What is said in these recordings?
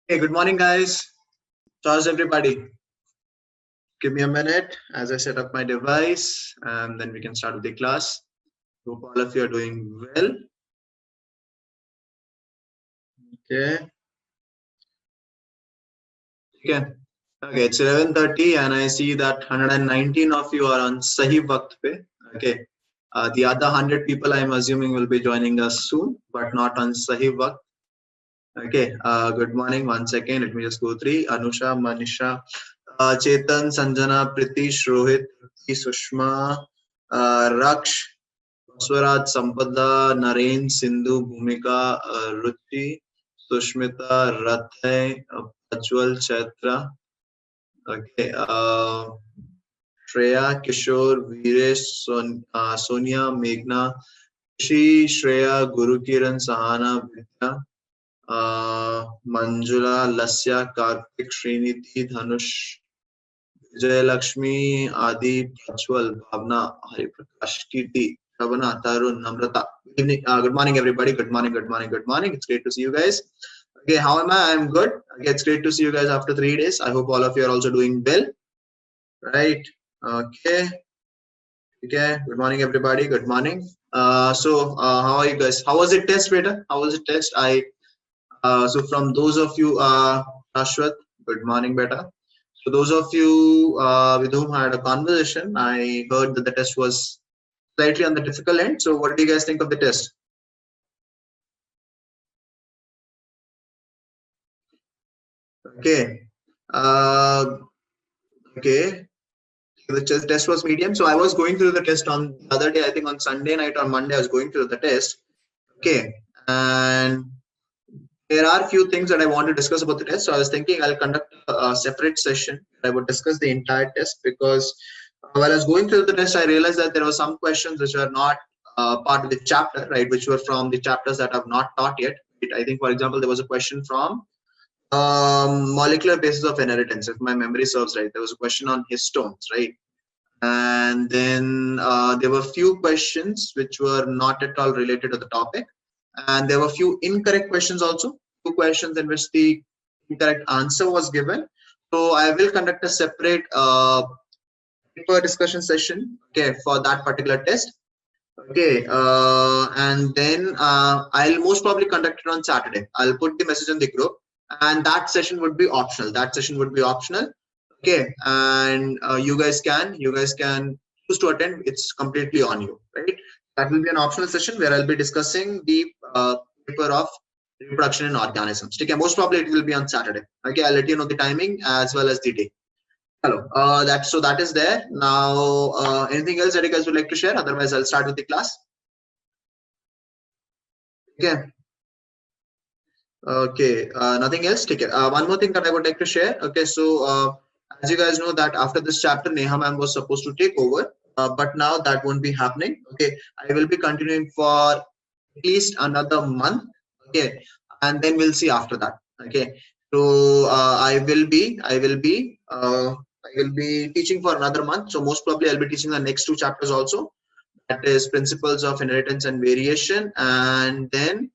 Hey, good morning, guys. How's everybody? Give me a minute as I set up my device, and then we can start with the class. Hope all of you are doing well. Okay. Okay, it's 11:30, and I see that 119 of you are on Sahi Waqt pe. Okay. The other 100 people, I'm assuming, will be joining us soon, but not on Sahi Waqt. Okay. Good morning. 1 second. Let me just go through. Anusha, Manisha, Chetan, Sanjana, Pritish, Rohit, Sushma, Raksh, Swaraj, Sampada, Naren, Sindhu, Bhumika, Ruchi, Sushmita, Rathay, Pajwal, Chaitra, okay, Shreya, Kishore, Viresh, Sonia, Meghna, Rishi, Shreya, Guru Kiran, Sahana, Vidya, Manjula, Lasya, Karthik, Srinidhi, Dhanush, Vijay Lakshmi, Adi, Prajwal, Bhavna, Hari Prakash, Kirti, Shavana, Tarun, Namrata. Good evening, good morning, everybody. Good morning, good morning, good morning. It's great to see you guys. Okay, how am I? I'm good. Okay, it's great to see you guys after 3 days. I hope all of you are also doing well. Right. Okay. Okay. Good morning, everybody. Good morning. How are you guys? How was it test, beta? How was it test? So from those of you, Ashwat, good morning, beta. So those of you with whom I had a conversation, I heard that the test was slightly on the difficult end. So what do you guys think of the test? Okay. Uh, okay. The test was medium. So I was going through the test on the other day, I think on Sunday night or Monday, I was going through the test. Okay. And there are a few things that I want to discuss about the test. So I was thinking I'll conduct a separate session. I would discuss the entire test because while I was going through the test, I realized that there were some questions which were not part of the chapter, right? Which were from the chapters that I've not taught yet. Right? I think, for example, there was a question from molecular basis of inheritance. If my memory serves right, there was a question on histones, right? And then there were few questions which were not at all related to the topic, and there were few incorrect questions also. Two questions in which the incorrect answer was given. So I will conduct a separate paper discussion session, okay, for that particular test. Okay, and then I'll most probably conduct it on Saturday. I'll put the message in the group, and that session would be optional. That session would be optional. Okay, and you guys can choose to attend. It's completely on you, right? That will be an optional session where I'll be discussing the paper of reproduction in organisms. Okay, most probably it will be on Saturday. Okay, I'll let you know the timing as well as the day. Hello. That is there. Now, anything else that you guys would like to share? Otherwise, I'll start with the class. Okay. Okay. Nothing else. Take it. One more thing that I would like to share. Okay. So, as you guys know that after this chapter, Neha ma'am was supposed to take over, but now that won't be happening. Okay. I will be continuing for at least another month. Okay. And then we'll see after that. Okay. So, I will be teaching for another month. So most probably I'll be teaching the next two chapters also. That is principles of inheritance and variation, and then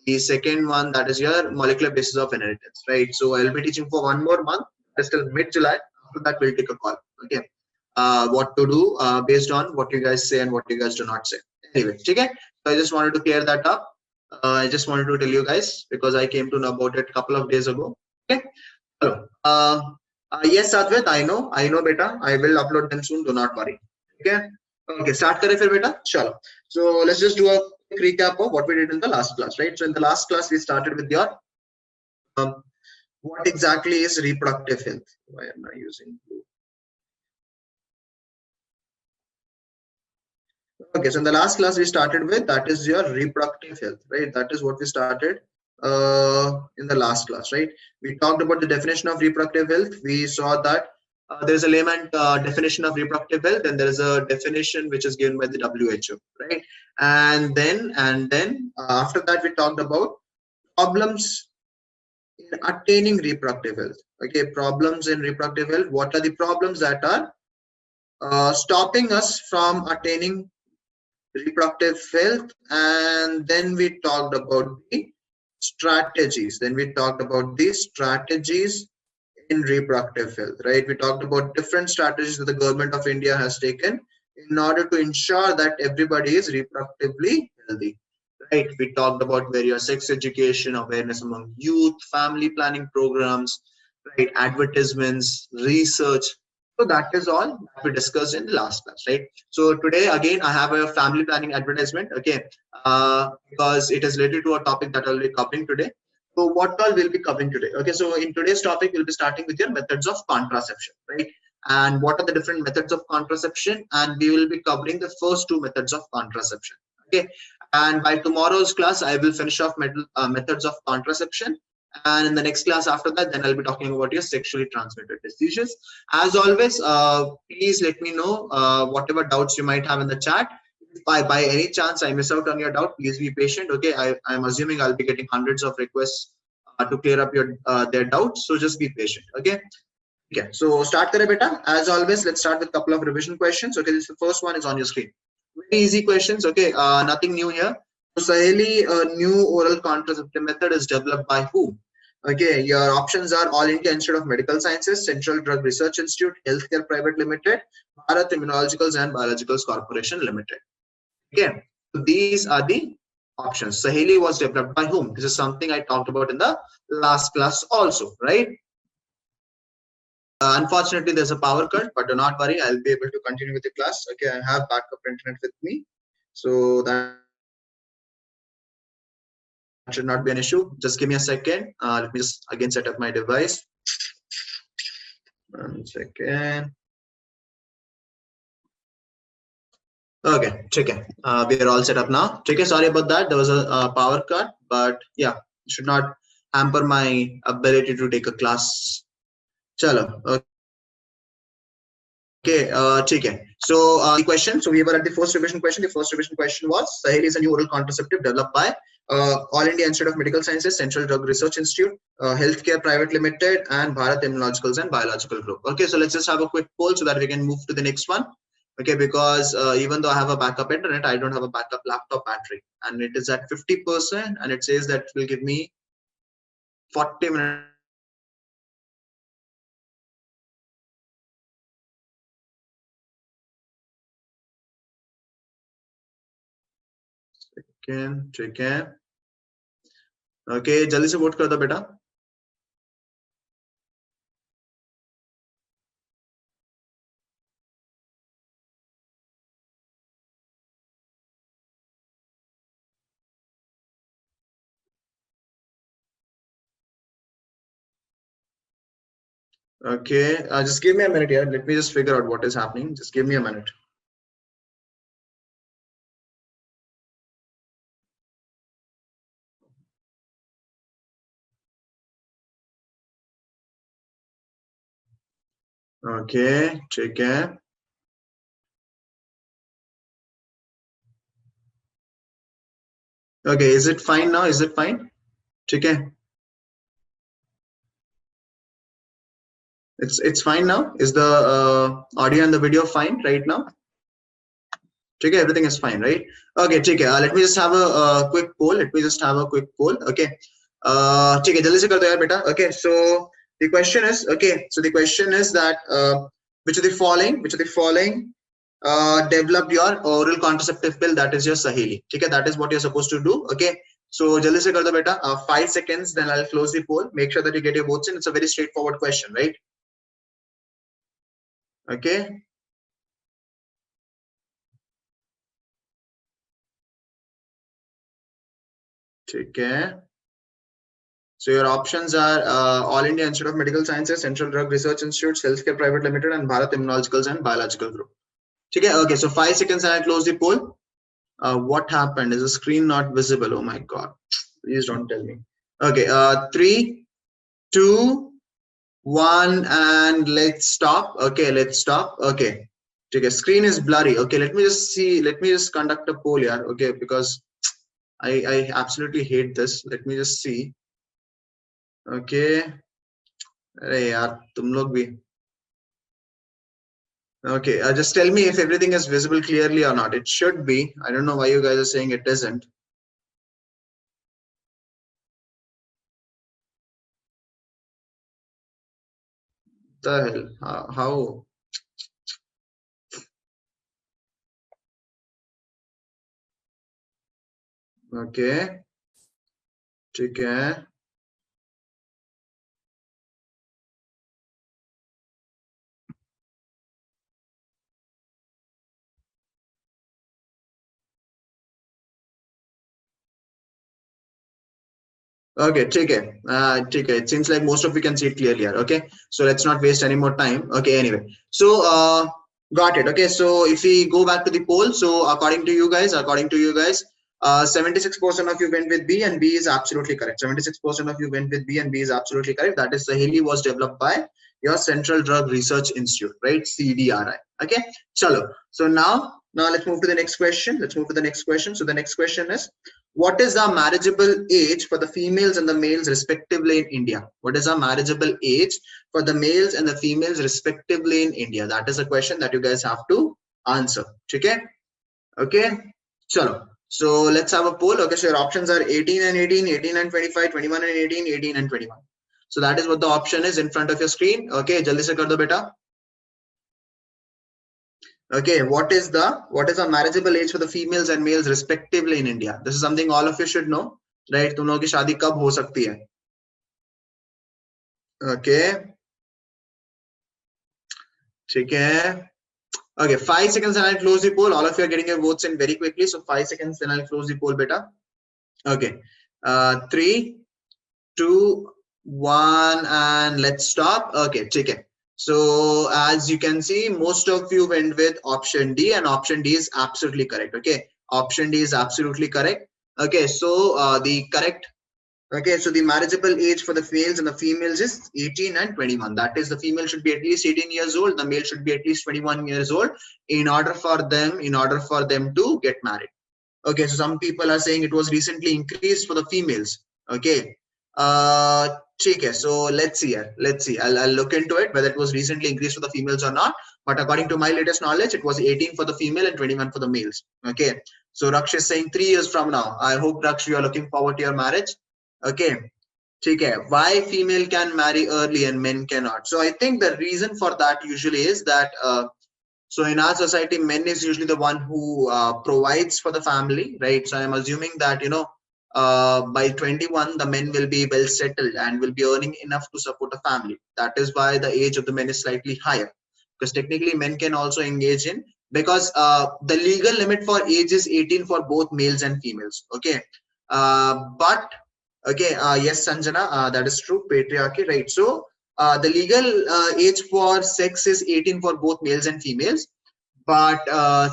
the second one, that is your molecular basis of inheritance, right? So I'll be teaching for one more month. That's till mid-July. After that, we'll take a call. Okay, what to do based on what you guys say and what you guys do not say. Anyway, okay. So I just wanted to clear that up. I just wanted to tell you guys because I came to know about it a couple of days ago. Okay. Hello. Yes, Sadvit, I know, beta. I will upload them soon. Do not worry. Okay. Okay. Start kare fir, beta. Chalo. So let's just do a quick recap of what we did in the last class, right? So in the last class, we started with your what exactly is reproductive health? Why am I using blue? Okay, so in the last class we started with that is your reproductive health, right? That is what we started in the last class, right? We talked about the definition of reproductive health. We saw that there is a layman definition of reproductive health, and there is a definition which is given by the WHO, right? And then after that we talked about problems in attaining reproductive health. Okay, problems in reproductive health. What are the problems that are stopping us from attaining reproductive health? And then we talked about the strategies. Then we talked about these strategies in reproductive health, right? We talked about different strategies that the government of India has taken in order to ensure that everybody is reproductively healthy, right? We talked about various sex education, awareness among youth, family planning programs, right? Advertisements, research. So that is all that we discussed in the last class, right? So today again I have a family planning advertisement, okay, because it is related to a topic that I'll be covering today. So what all we'll be covering today? Okay, so in today's topic, we'll be starting with your methods of contraception, right? And what are the different methods of contraception? And we will be covering the first two methods of contraception. Okay, and by tomorrow's class, I will finish off methods of contraception. And in the next class after that, then I'll be talking about your sexually transmitted diseases. As always, please let me know whatever doubts you might have in the chat. If by any chance I miss out on your doubt, please be patient. Okay, I'm assuming I'll be getting hundreds of requests to clear up your their doubts, so just be patient. Okay. Okay, so start kare beta. As always, let's start with a couple of revision questions. Okay, this is the first one is on your screen. Very easy questions. Okay, nothing new here. So Saheli, a new oral contraceptive method is developed by whom? Okay, your options are All India Institute of Medical Sciences, Central Drug Research Institute, Healthcare Private Limited, Bharat Immunologicals and Biologicals Corporation Limited. Okay, so these are the options. Saheli was developed by whom? This is something I talked about in the last class also, right? Unfortunately, there's a power cut, but do not worry, I'll be able to continue with the class. Okay, I have backup internet with me, so that should not be an issue. Just give me a second. Let me just again set up my device. 1 second. Okay, okay. We are all set up now. Okay, sorry about that. There was a power cut, but yeah, it should not hamper my ability to take a class. Chalo. Okay, okay. So the question, so we were at the first revision question. The first revision question was Saheli is a new oral contraceptive developed by All India Institute of Medical Sciences, Central Drug Research Institute, Healthcare Private Limited, and Bharat Immunologicals and Biological Group. Okay, so let's just have a quick poll so that we can move to the next one. Okay, because even though I have a backup internet, I don't have a backup laptop battery, and it is at 50%, and it says that it will give me 40 minutes. ठीक है okay जल्दी से vote कर दो बेटा okay just give me a minute here. Let me just figure out what is happening. Just give me a minute. Okay, ठीक है okay is it fine now? Is it fine? ठीक है it's fine now. Is the audio and the video fine right now? Okay, everything is fine, right? Okay, okay. Let me just have a quick poll. Let me just have a quick poll. Okay. Okay, jaldi se kar do yaar beta. Okay, so the question is okay. So the question is that which of the following developed your oral contraceptive pill, that is your Saheli. Okay, that is what you're supposed to do. Okay. So jaldi se kar do beta. 5 seconds, then I'll close the poll. Make sure that you get your votes in. It's a very straightforward question, right? Okay. Okay. So your options are All India Institute of Medical Sciences, Central Drug Research Institute, Healthcare Private Limited, and Bharat Immunologicals and Biological Group. Okay, so 5 seconds and I close the poll. What happened? Is the screen not visible? Oh my God. Please don't tell me. Okay, 3, 2, 1, and let's stop. Okay, let's stop. Okay. Okay, screen is blurry. Okay, let me just see. Let me just conduct a poll here. Okay, because I absolutely hate this. Let me just see. Okay. अरे यार तुम लोग भी okay just tell me if everything is visible clearly or not. It should be. I don't know why you guys are saying it isn't. the hell? How? Okay, ठीक है. Okay, ठीक है. It seems like most of you can see it clearly here. Okay, so let's not waste any more time. Okay, anyway, so got it. Okay, so if we go back to the poll, so according to you guys, 76% of you went with B, and B is absolutely correct. 76% of you went with B, and B is absolutely correct. That is, Saheli was developed by your Central Drug Research Institute, right? CDRI. Okay, chalo. So now let's move to the next question. So the next question is, what is the marriageable age for the females and the males respectively in India? What is the marriageable age for the males and the females respectively in India? That is a question that you guys have to answer. Okay? Okay. Chalo. So let's have a poll. Okay, so your options are 18 and 18, 18 and 25, 21 and 18, 18 and 21. So that is what the option is in front of your screen. Okay, jaldi se kar do beta. Okay, what is the marriageable age for the females and males respectively in India? This is something all of you should know, right? तुम लोगों की शादी कब हो सकती है? Okay, ठीक है. Okay, 5 seconds and I'll close the poll. All of you are getting your votes in very quickly, so 5 seconds then I'll close the poll, beta. Okay, 3, 2, 1, and let's stop. Okay, ठीक है. So as you can see, most of you went with option D, and option D is absolutely correct. Okay, option D is absolutely correct. Okay, so the correct, okay, so the marriageable age for the males and the females is 18 and 21. That is, the female should be at least 18 years old, the male should be at least 21 years old in order for them to get married. Okay, so some people are saying it was recently increased for the females. Okay, okay, so let's see here. I'll look into it whether it was recently increased for the females or not. But according to my latest knowledge, it was 18 for the female and 21 for the males. Okay, so Raksh is saying 3 years from now. I hope, Raksh, you are looking forward to your marriage. Okay, okay. Why female can marry early and men cannot? So I think the reason for that usually is that so in our society, men is usually the one who provides for the family, right? So I'm assuming that, by 21, the men will be well settled and will be earning enough to support a family. That is why the age of the men is slightly higher, because technically men can also engage in, because the legal limit for age is 18 for both males and females. Okay, but okay, yes, Sanjana, that is true. Patriarchy, right? So the legal age for sex is 18 for both males and females, but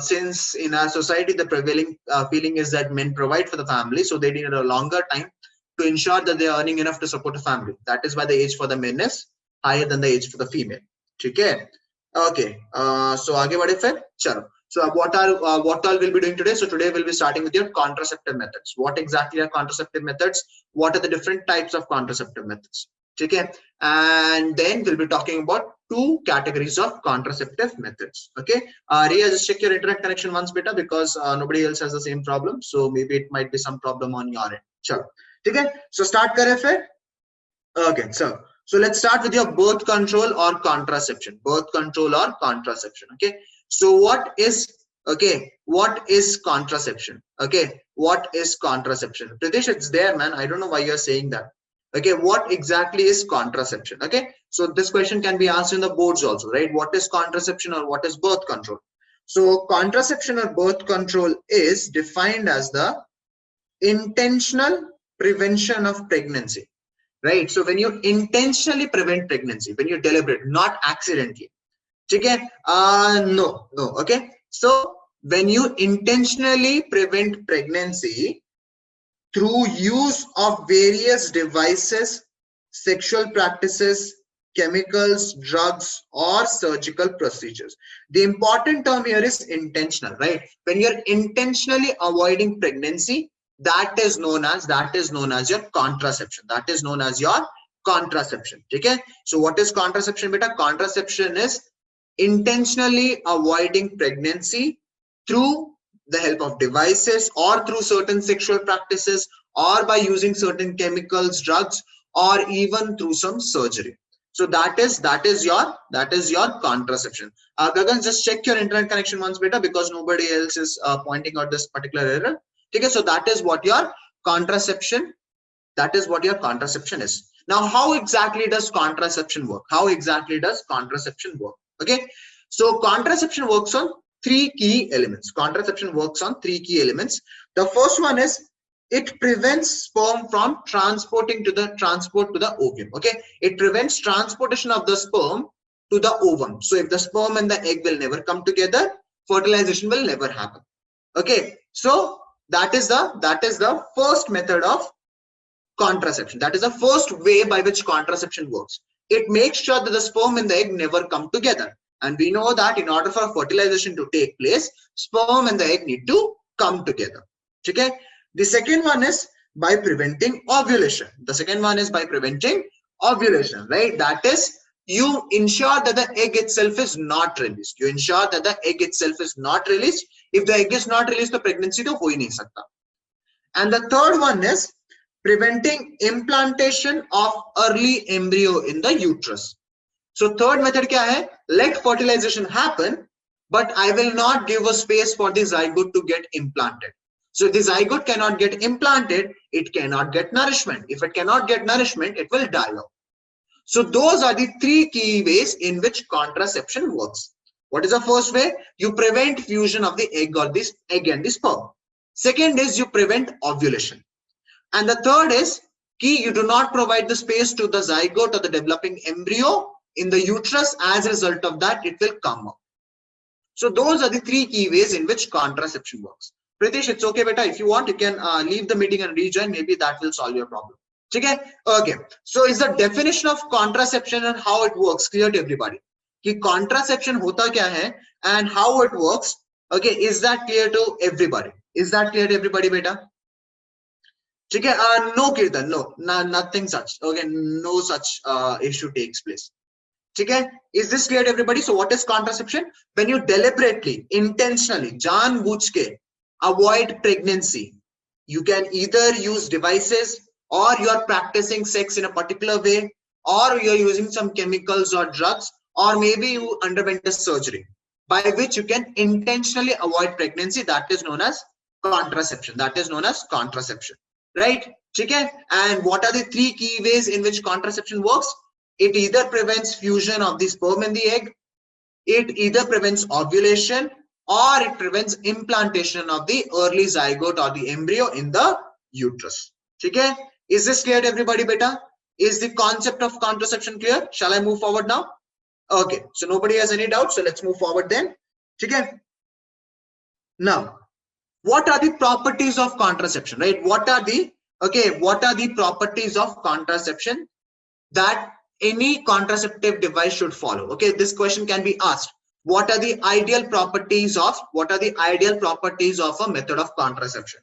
since in our society the prevailing feeling is that men provide for the family, so they need a longer time to ensure that they are earning enough to support a family. That is why the age for the men is higher than the age for the female. Okay, okay. So आगे बढ़े फिर, चलो. So what all we'll be doing today? So today we'll be starting with your contraceptive methods. What exactly are contraceptive methods? What are the different types of contraceptive methods? Okay, and then we'll be talking about 2 categories of contraceptive methods. Okay, Ria, just check your internet connection once, beta, because nobody else has the same problem. So maybe it might be some problem on your end. Sure. Okay, so start kare fir. Okay, so let's start with your birth control or contraception. Birth control or contraception. Okay, so what is contraception? Okay, what is contraception? Pritesh, it's there, man. I don't know why you're saying that. Okay, what exactly is contraception? Okay, so this question can be asked in the boards also, right? What is contraception or what is birth control? So contraception or birth control is defined as the intentional prevention of pregnancy, right? So when you intentionally prevent pregnancy, when you deliberate, not accidentally. Okay, no, okay. So when you intentionally prevent pregnancy through use of various devices, sexual practices, chemicals, drugs, or surgical procedures. The important term here is intentional, right? When you're intentionally avoiding pregnancy, that is known as your contraception. That is known as your contraception. Okay, so what is contraception, beta? Contraception is intentionally avoiding pregnancy through the help of devices or through certain sexual practices or by using certain chemicals, drugs, or even through some surgery. So that is your contraception. Gagan, just check your internet connection once better, because nobody else is pointing out this particular error. Okay, so that is what your contraception. That is what your contraception is. Now, how exactly does contraception work? How exactly does contraception work? Okay, so contraception works on three key elements. Contraception works on three key elements. The first one is it prevents sperm from transporting to the ovum. Okay, it prevents transportation of the sperm to the ovum. So if the sperm and the egg will never come together, fertilization will never happen. Okay, so that is the first method of contraception. That is the first way by which contraception works. It makes sure that the sperm and the egg never come together. And we know that in order for fertilization to take place, sperm and the egg need to come together. Okay. The second one is by preventing ovulation. The second one is by preventing ovulation, right? That is, you ensure that the egg itself is not released. You ensure that the egg itself is not released. If the egg is not released, the pregnancy to ho hi nahi sakta. And the third one is preventing implantation of early embryo in the uterus. So third method kya hai? Let fertilization happen, but I will not give a space for the zygote to get implanted. So if the zygote cannot get implanted, it cannot get nourishment. If it cannot get nourishment, it will die out. So those are the three key ways in which contraception works. What is the first way? You prevent fusion of the egg or this egg and the sperm. Second is you prevent ovulation. And the third is you do not provide the space to the zygote or the developing embryo in the uterus. As a result of that, it will come out. So those are the three key ways in which contraception works. Pritesh, it's okay, beta. If you want, you can leave the meeting and rejoin. Maybe that will solve your problem. Okay. Okay. So is the definition of contraception and how it works clear to everybody? Ki contraception hota kya hai and how it works. Okay. Is that clear to everybody? Is that clear to everybody, beta? Okay. No, Kirtan. No, nothing such. Okay. No such issue takes place. Okay. Is this clear to everybody? So what is contraception? When you deliberately, intentionally, jaan-bujh ke avoid pregnancy, you can either use devices, or you are practicing sex in a particular way, or you are using some chemicals or drugs, or maybe you underwent a surgery by which you can intentionally avoid pregnancy. That is known as contraception. That is known as contraception, right? Okay. And what are the three key ways in which contraception works? It either prevents fusion of the sperm and the egg, it either prevents ovulation, or it prevents implantation of the early zygote or the embryo in the uterus. Okay. Is this clear to everybody, beta? Is the concept of contraception clear? Shall I move forward now? Okay. So nobody has any doubt. So let's move forward then. Okay. Now, what are the properties of contraception, right? What are the properties of contraception that any contraceptive device should follow? Okay. This question can be asked. What are the ideal properties of a method of contraception?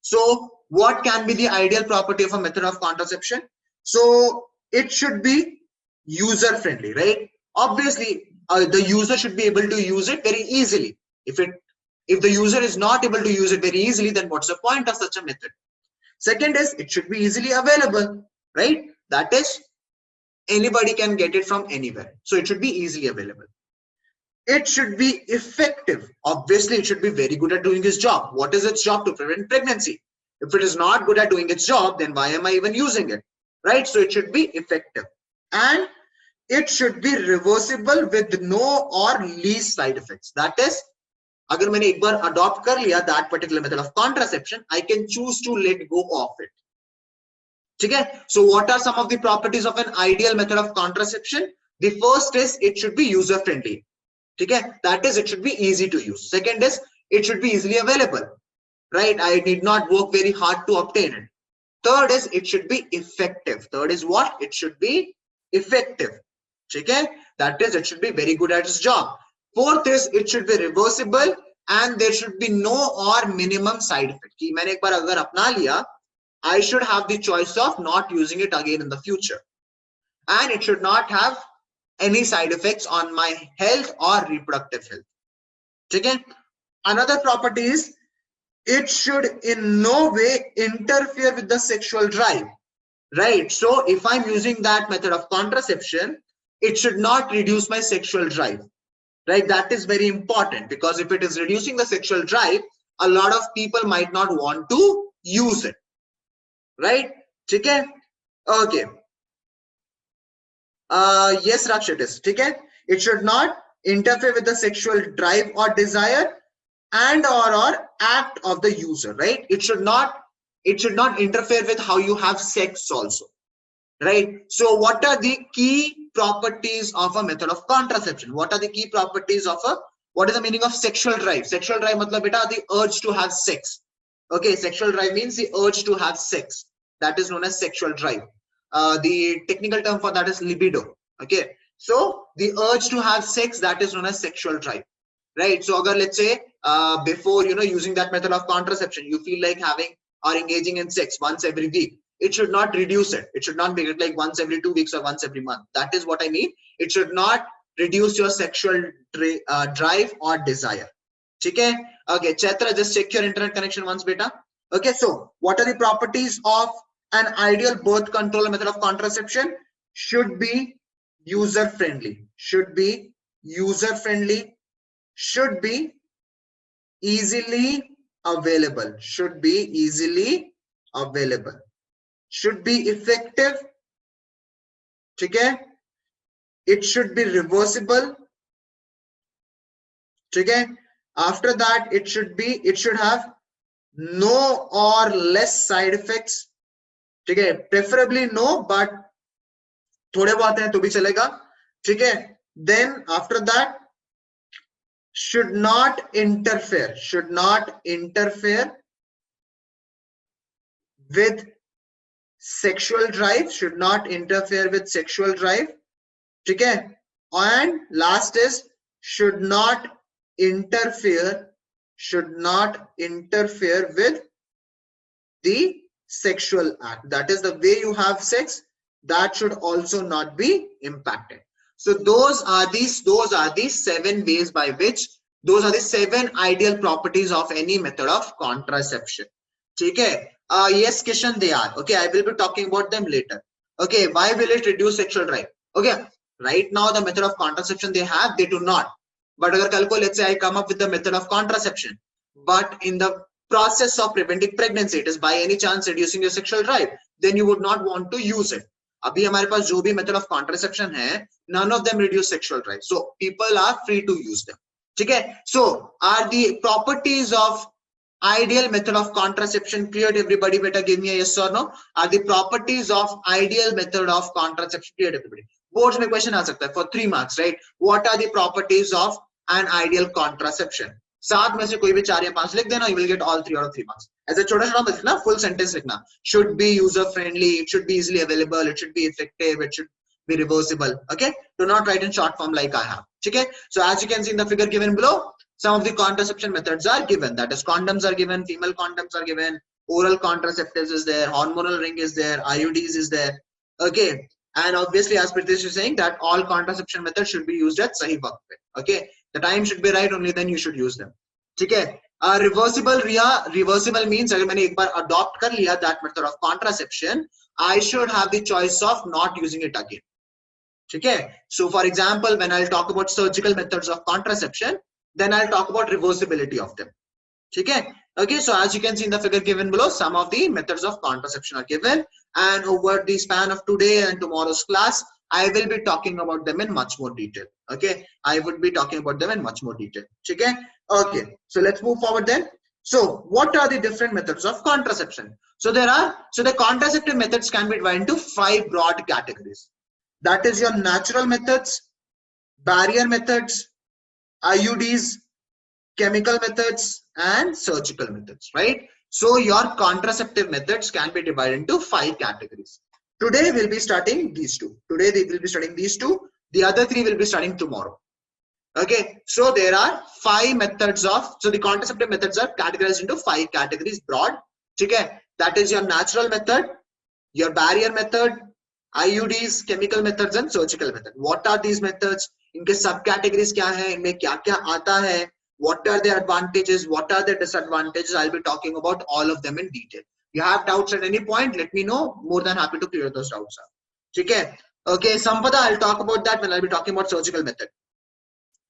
So what can be the ideal property of a method of contraception? So it should be user friendly, right? Obviously, the user should be able to use it very easily. If the user is not able to use it very easily, then what's the point of such a method? Second is it should be easily available, right? That is, anybody can get it from anywhere. So it should be easily available. It should be effective. Obviously, it should be very good at doing its job. What is its job? To prevent pregnancy. If it is not good at doing its job, then why am I even using it? Right? So it should be effective. And it should be reversible with no or least side effects. That is, agar maine ek baar adopt kar liya that particular method of contraception, I can choose to let go of it. Okay? So what are some of the properties of an ideal method of contraception? The first is it should be user friendly. Okay? That is, it should be easy to use. Second is it should be easily available, right? I need not work very hard to obtain it. Third is it should be effective. Third is what? It should be effective. Okay? That is, it should be very good at its job. Fourth is it should be reversible and there should be no or minimum side effect. Ki maine ek baar agar apna liya, I should have the choice of not using it again in the future. And it should not have any side effects on my health or reproductive health. Okay? Another property is it should in no way interfere with the sexual drive, right? So if I'm using that method of contraception, it should not reduce my sexual drive, right? That is very important, because if it is reducing the sexual drive, a lot of people might not want to use it, right? Okay. Okay. Yes, Raksh, it is. Okay. It should not interfere with the sexual drive or desire and or act of the user, right? It should not interfere with how you have sex also, right? So what are the key properties of a method of contraception? What are the key properties of a, what is the meaning of sexual drive? Sexual drive matlab beta the urge to have sex. Okay, sexual drive means the urge to have sex. That is known as sexual drive. The technical term for that is libido. Okay, so the urge to have sex, that is known as sexual drive, right? So agar, let's say before using that method of contraception, you feel like having or engaging in sex once every week, it should not reduce it. It should not make it like once every 2 weeks or once every month. That is what I mean. It should not reduce your sexual drive or desire. Okay. Okay, Chaitra, just check your internet connection once, beta. Okay, so what are the properties of an ideal birth control method of contraception? Should be user friendly. Should be user friendly. Should be easily available. Should be easily available. Should be effective. Okay. It should be reversible. Okay. After that, it should have no or less side effects. Okay. Preferably no, but थोड़े बहुत हैं तो भी चलेगा. Okay. Then after that, should not interfere with sexual drive, should not interfere with sexual drive. Okay. And last is should not interfere with the sexual act. That is the way you have sex, that should also not be impacted. So those are the 7 ways by which, those are the 7 ideal properties of any method of contraception. Okay. Yes, Kishan, they are. Okay, I will be talking about them later. Okay, why will it reduce sexual drive? Okay, right now the method of contraception they have, they do not. But agar kal ko, let's say I come up with the method of contraception, but in the process of preventing pregnancy, it is by any chance reducing your sexual drive, then you would not want to use it. अभी हमारे पास जो भी method of contraception है, none of them reduce sexual drive. So people are free to use them. Okay. So are the properties of ideal method of contraception clear to everybody? Better give me a yes or no. Are the properties of ideal method of contraception clear to everybody? Boards में question आ सकता है for 3 marks, right? What are the properties of an ideal contraception? 7 में से कोई भी 4 या 5 लिख देना, you will get all 3 out of 3 marks. ऐसे छोटा-छोटा मत लिखना, full sentence लिखना. Should be user friendly, it should be easily available, it should be effective, it should be reversible. Okay, do not write in short form like I have. Okay, so as you can see in the figure given below, some of the contraception methods are given. That is, condoms are given, female condoms are given, oral contraceptives is there, hormonal ring is there, IUDs is there. Okay, and obviously as Pritesh is saying that all contraception methods should be used at sahi waqt pe. Okay, the time should be right, only then you should use them. Okay, reversible reversible means अगर मैंने एक बार adopt कर लिया that method of contraception, I should have the choice of not using it again. Okay, so for example, when I'll talk about surgical methods of contraception, then I'll talk about reversibility of them. Okay, okay, so as you can see in the figure given below, some of the methods of contraception are given, and over the span of today and tomorrow's class, I will be talking about them in much more detail. Okay, I would be talking about them in much more detail. Okay, okay, so let's move forward then. So what are the different methods of contraception? So the contraceptive methods can be divided into 5 broad categories. That is your natural methods, barrier methods, IUDs, chemical methods, and surgical methods, right? So your contraceptive methods can be divided into 5 categories. Today we'll be starting these 2. Today we will be studying these 2. The other 3 will be starting tomorrow. Okay, so there are 5 methods of, so the contraceptive methods are categorized into 5 categories broad. Okay, that is your natural method, your barrier method, IUDs, chemical methods, and surgical method. What are these methods? इनके subcategories क्या हैं? इनमें क्या-क्या आता है? What are their advantages? What are their disadvantages? I'll be talking about all of them in detail. You have doubts at any point, let me know. More than happy to clear those doubts up. Okay. Okay, Sampada, I'll talk about that when I'll be talking about surgical method.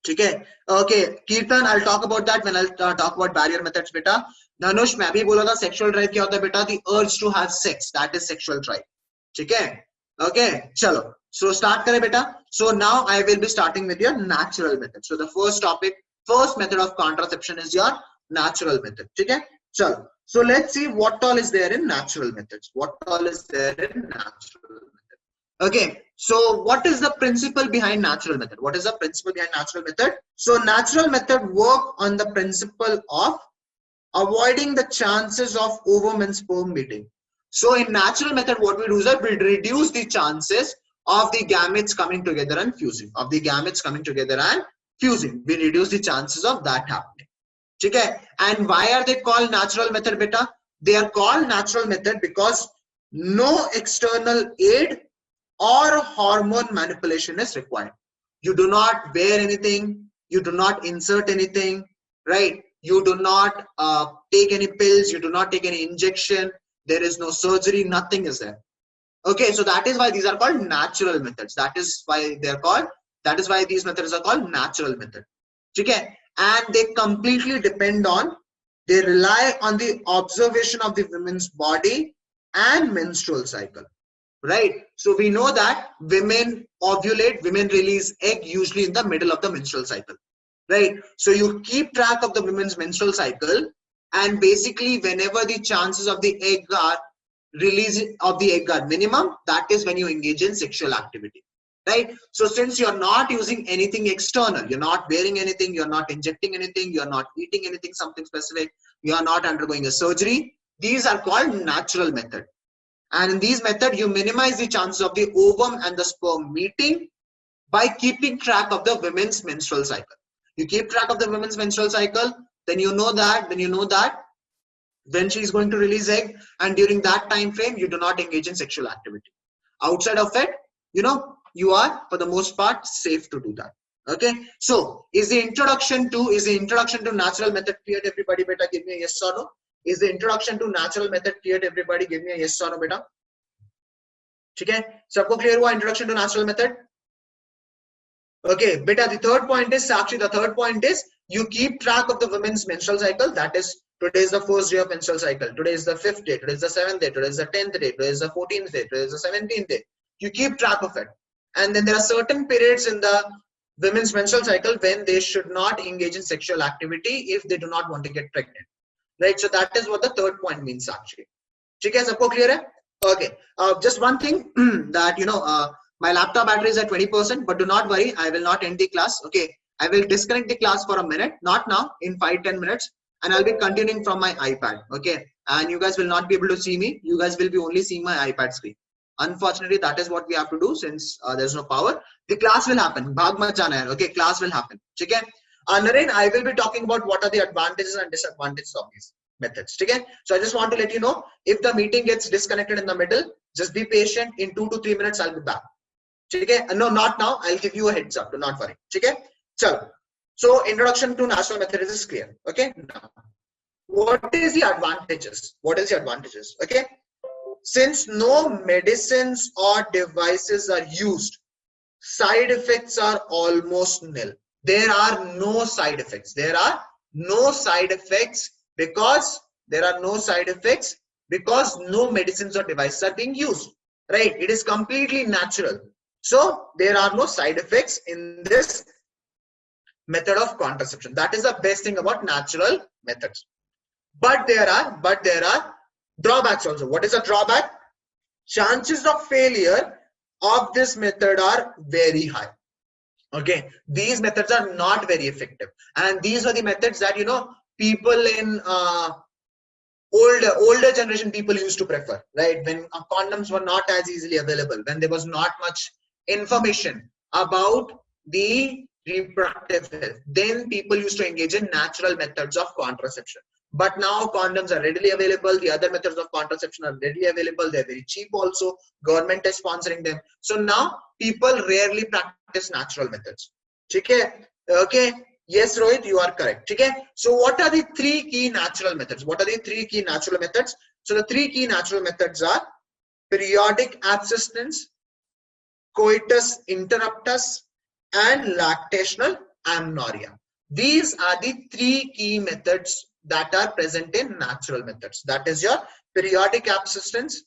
Okay, okay, Kirtan, I'll talk about that when I'll talk about barrier methods, beta. Dhanush, मैं भी बोला था sexual drive क्या होता है बेटा? The urge to have sex, that is sexual drive. Okay, okay, chalo. So start करें बेटा. So now I will be starting with your natural method. So the first topic, first method of contraception is your natural method. Okay, chalo. So let's see what all is there in natural methods. What all is there in natural methods. Okay, so what is the principle behind natural method? What is the principle behind natural method? So natural method work on the principle of avoiding the chances of ovum and sperm meeting. So in natural method, what we do is that we reduce the chances of the gametes coming together and fusing. We reduce the chances of that happening. Okay, and why are they called natural method, beta? They are called natural method because no external aid or hormone manipulation is required. You do not wear anything, you do not insert anything, right? You do not take any pills, you do not take any injection, there is no surgery, nothing is there. Okay, so that is why these are called natural methods. That is why these methods are called natural method. Okay, and they completely they rely on the observation of the women's body and menstrual cycle. Right, so we know that women ovulate, women release egg usually in the middle of the menstrual cycle, right? So you keep track of the women's menstrual cycle, and basically whenever the chances of the egg are minimum, that is when you engage in sexual activity, right? So since you're not using anything external, you're not wearing anything, you're not injecting anything, you're not eating anything, something specific, you are not undergoing a surgery, these are called natural method. And in these methods, you minimize the chances of the ovum and the sperm meeting by keeping track of the women's menstrual cycle. You keep track of the women's menstrual cycle, then you know that when she is going to release egg, and during that time frame, you do not engage in sexual activity. Outside of it, you are for the most part safe to do that. Okay, so is the introduction to natural method clear? Everybody, better give me a yes or no. Is the introduction to natural method clear? Everybody give me a yes or no, beta. Okay, सबको clear हुआ introduction to natural method? Okay, beta, the third point is, Sakshi, the third point is you keep track of the women's menstrual cycle. That is, today is the first day of menstrual cycle, today is the 5th day, today is the 7th day, today is the 10th day, today is the 14th day, today is the 17th day. You keep track of it. And then there are certain periods in the women's menstrual cycle when they should not engage in sexual activity if they do not want to get pregnant. Right, so that is what the third point means actually. Okay, सबको clear है? Okay, just one thing that my laptop battery is at 20%, but do not worry, I will not end the class. Okay, I will disconnect the class for a minute, not now, in 5-10 minutes, and I'll be continuing from my iPad. Okay, and you guys will not be able to see me. You guys will be only seeing my iPad screen. Unfortunately, that is what we have to do since there's no power. The class will happen. Bhag mat jana hai. Okay, class will happen. Okay. Naren, I will be talking about what are the advantages and disadvantages of these methods. Okay? So I just want to let you know, if the meeting gets disconnected in the middle, just be patient. In 2 to 3 minutes, I'll be back. Okay? No, not now. I'll give you a heads up. Do not worry. Okay? So introduction to natural methods is clear. Okay? Now, what is the advantages? Okay? Since no medicines or devices are used, side effects are almost nil. There are no side effects. Because no medicines or devices are being used. Right? It is completely natural. So there are no side effects in this method of contraception. That is the best thing about natural methods. But there are drawbacks also. What is a drawback? Chances of failure of this method are very high. Okay, these methods are not very effective, and these are the methods that people in older generation people used to prefer, right? When condoms were not as easily available, when there was not much information about the reproductive health, then people used to engage in natural methods of contraception. But now condoms are readily available. The other methods of contraception are readily available. They're very cheap also. Government is sponsoring them. So now people rarely practice natural methods. Okay. Yes, Rohit, you are correct. Okay. So what are the 3 key natural methods? So the 3 key natural methods are periodic abstinence, coitus interruptus, and lactational amenorrhea. These are the three key methods that are present in natural methods. That is your periodic abstinence,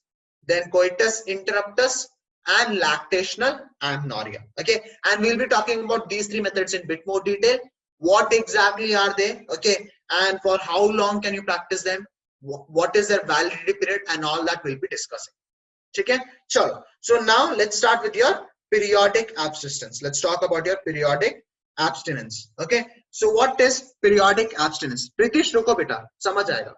then coitus interruptus, and lactational amenorrhea. Okay, and we'll be talking about these three methods in bit more detail. What exactly are they? Okay, and for how long can you practice them? What is their validity period, and all that we'll be discussing. Okay, sure. So now let's start with your periodic abstinence. Let's talk about your periodic abstinence. Okay, so what is periodic abstinence? Pritish, roko beta, samajh aayega.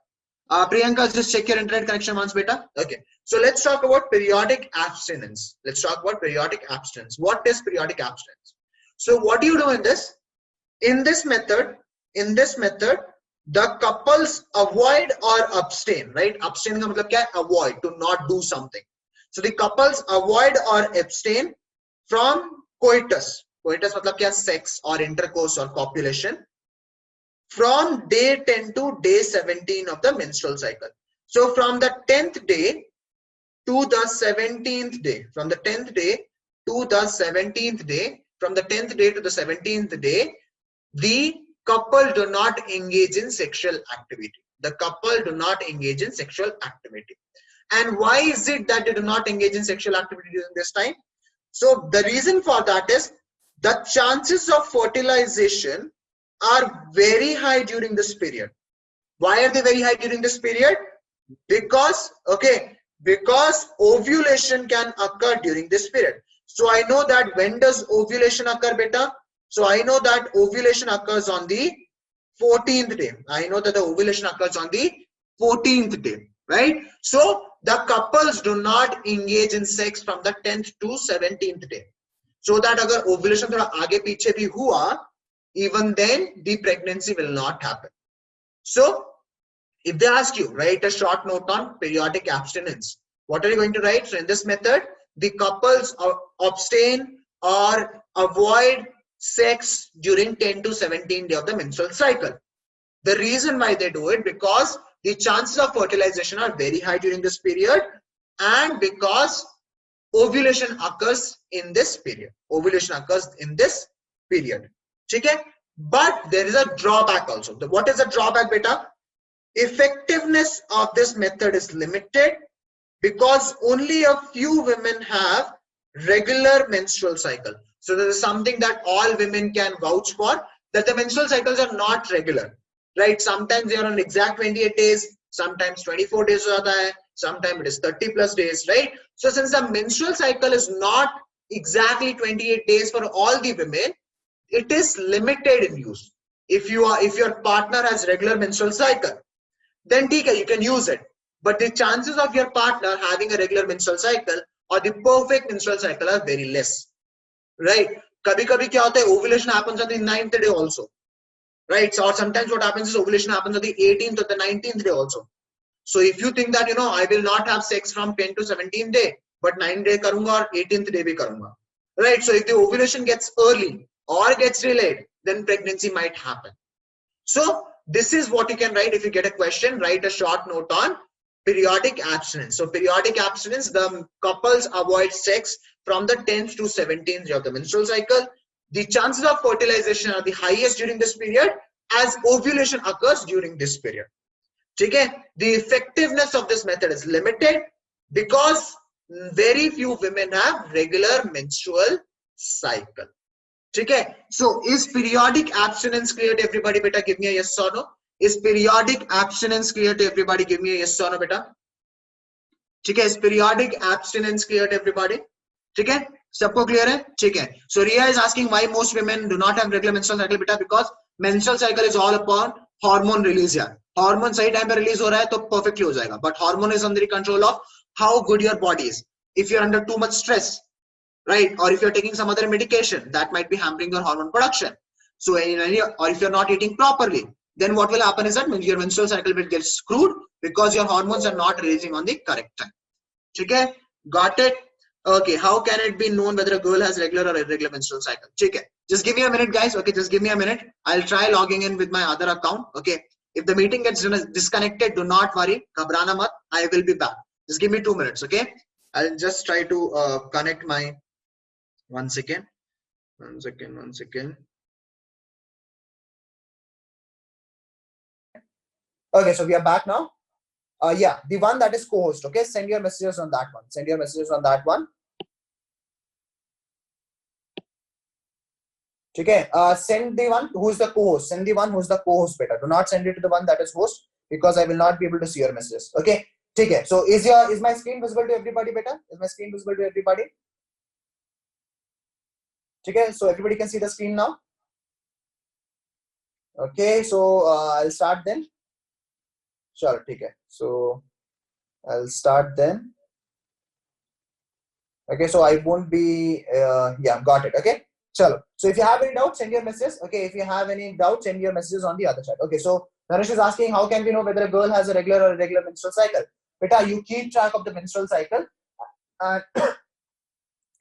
Priyanka, just check your internet connection once, beta. Okay, so let's talk about periodic abstinence. Let's talk about periodic abstinence. What is periodic abstinence? So what do you do in this? In this method, the couples avoid or abstain, right? Abstain ka matlab kya hai? Avoid, to not do something. So the couples avoid or abstain from coitus. Coitus matlab kya? Sex or intercourse or copulation, from day 10 to day 17 of the menstrual cycle. So from the 10th day to the 17th day, from the 10th day to the 17th day, from the 10th day to the 17th day, the couple do not engage in sexual activity. The couple do not engage in sexual activity. And why is it that they do not engage in sexual activity during this time? So the reason for that is the chances of fertilization are very high during this period. Why are they very high during this period? Because, okay, because ovulation can occur during this period. So I know that when does ovulation occur, beta? So I know that ovulation occurs on the 14th day. I know that the ovulation occurs on the 14th day, right? So the couples do not engage in sex from the 10th to 17th day. So that agar ovulation thoda aage piche bhi hua, even then the pregnancy will not happen. So if they ask you, write a short note on periodic abstinence. What are you going to write? So in this method, the couples abstain or avoid sex during 10 to 17 day of the menstrual cycle. The reason why they do it, because the chances of fertilization are very high during this period, and because ovulation occurs in this period. Ovulation occurs in this period. Okay? But there is a drawback also. What is the drawback, beta? Effectiveness of this method is limited because only a few women have regular menstrual cycle. So there is something that all women can vouch for, that the menstrual cycles are not regular, right? Sometimes they are on exact 28 days, sometimes 24 days hota hai, sometimes it is 30 plus days, right? So since the menstrual cycle is not exactly 28 days for all the women, it is limited in use. If your partner has regular menstrual cycle, then you can use it. But the chances of your partner having a regular menstrual cycle or the perfect menstrual cycle are very less. Right? Kabhi kya hota hai, ovulation happens on the 9th day also. Right? So, or sometimes what happens is ovulation happens on the 18th or the 19th day also. So if you think that, I will not have sex from 10 to 17th day, but 9th day karunga or 18th day bhi karunga. Right? So if the ovulation gets early or gets delayed, then pregnancy might happen. So this is what you can write if you get a question. Write a short note on periodic abstinence. So periodic abstinence, the couples avoid sex from the 10th to 17th day of the menstrual cycle. The chances of fertilization are the highest during this period as ovulation occurs during this period. Okay? The effectiveness of this method is limited because very few women have regular menstrual cycle. Okay? So is periodic abstinence clear to everybody? Beta, give me a yes or no. Is periodic abstinence clear to everybody? Give me a yes or no, beta. Okay? Is periodic abstinence clear to everybody? Okay? Sabko clear hai? Okay. So Ria is asking why most women do not have regular menstrual cycle, beta, because menstrual cycle is all upon hormone release. Yeah. Hormone sahi time pe release ho raha hai to perfectly ho jayega. But hormone is under the control of how good your body is. If you're under too much stress, right, or if you're taking some other medication, that might be hampering your hormone production. So or if you're not eating properly, then what will happen is that your menstrual cycle will get screwed because your hormones are not releasing on the correct time. Okay? Got it? Okay, how can it be known whether a girl has regular or irregular menstrual cycle? Okay, just give me a minute, guys. Okay, just give me a minute. I'll try logging in with my other account. Okay, if the meeting gets disconnected, do not worry. Ghabrana mat. I will be back. Just give me 2 minutes. Okay, I'll just try to connect my One second. One second. Okay, so we are back now. Yeah, the one that is co-host. Okay, send your messages on that one. Send your messages on that one. Okay, send the one who's the co-host. Send the one who's the co-host better. Do not send it to the one that is host, because I will not be able to see your messages. Okay, okay. So is my screen visible to everybody better? Is my screen visible to everybody? Okay, so everybody can see the screen now. Okay, so I'll start then. Sure, okay. So I'll start then. Okay, so I won't be yeah, got it. Okay, chalo. So if you have any doubts, send your messages. Okay, if you have any doubts, send your messages on the other chat. Okay, so Naresh is asking, how can we know whether a girl has a regular or irregular menstrual cycle? Beta, you keep track of the menstrual cycle, and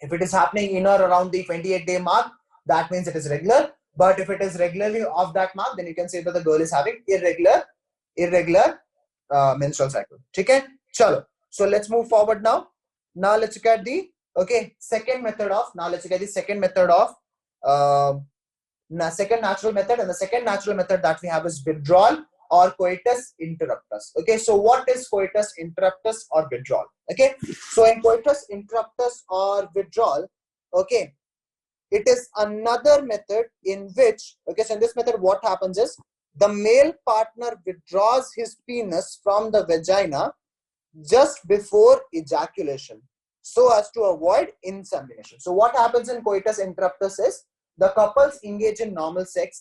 if it is happening in or around the 28-day mark, that means it is regular. But if it is regularly off that mark, then you can say that the girl is having irregular menstrual cycle. Okay, chalo. So let's move forward now. Now let's look at the second method of second natural method, and the second natural method that we have is withdrawal or coitus interruptus. Okay, so what is coitus interruptus or withdrawal? Okay, so in coitus interruptus or withdrawal, okay, it is another method in which, okay, so in this method what happens is the male partner withdraws his penis from the vagina just before ejaculation so as to avoid insemination. So what happens in coitus interruptus is the couples engage in normal sex,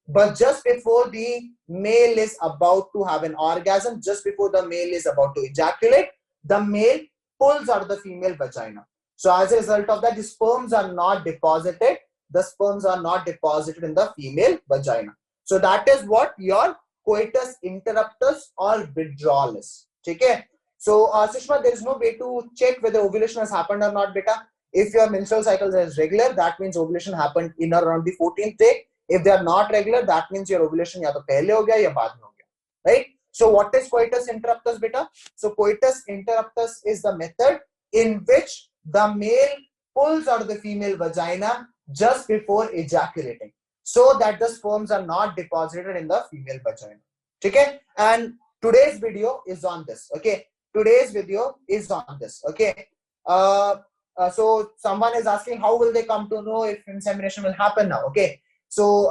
but just before the male is about to have an orgasm, just before the male is about to ejaculate, the male pulls out of the female vagina. So as a result of that, the sperms are not deposited. The sperms are not deposited in the female vagina. So that is what your coitus interruptus or withdrawal is. Okay. So Sushma, there is no way to check whether ovulation has happened or not, beta. If your menstrual cycle is regular, that means ovulation happened in or around the 14th day. If they are not regular, that means your ovulation ya to pehle ho gaya ya baad mein ho gaya. Right? So what is coitus interruptus, beta? So coitus interruptus is the method in which the male pulls out of the female vagina just before ejaculating, so that the sperms are not deposited in the female vagina. Okay, and today's video is on this. Okay, today's video is on this. Okay, so someone is asking, how will they come to know if insemination will happen now? Okay, so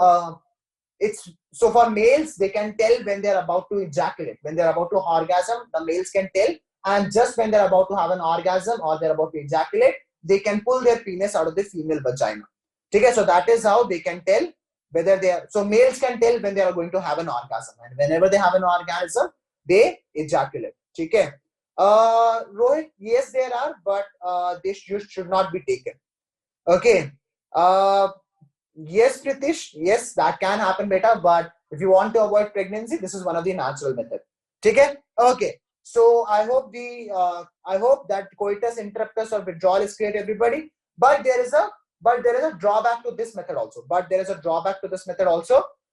it's so for males, they can tell when they're about to ejaculate, when they're about to orgasm, the males can tell, and just when they're about to have an orgasm or they're about to ejaculate, they can pull their penis out of the female vagina. Okay, so that is how they can tell whether they are. So males can tell when they are going to have an orgasm, and whenever they have an orgasm, they ejaculate. Okay, Rohit, yes, there are, but they should not be taken. Okay, yes, Pritish, yes, that can happen, beta, but if you want to avoid pregnancy, this is one of the natural methods. Okay, okay. So I hope that coitus interruptus or withdrawal is clear to everybody. But there is a drawback to this method also.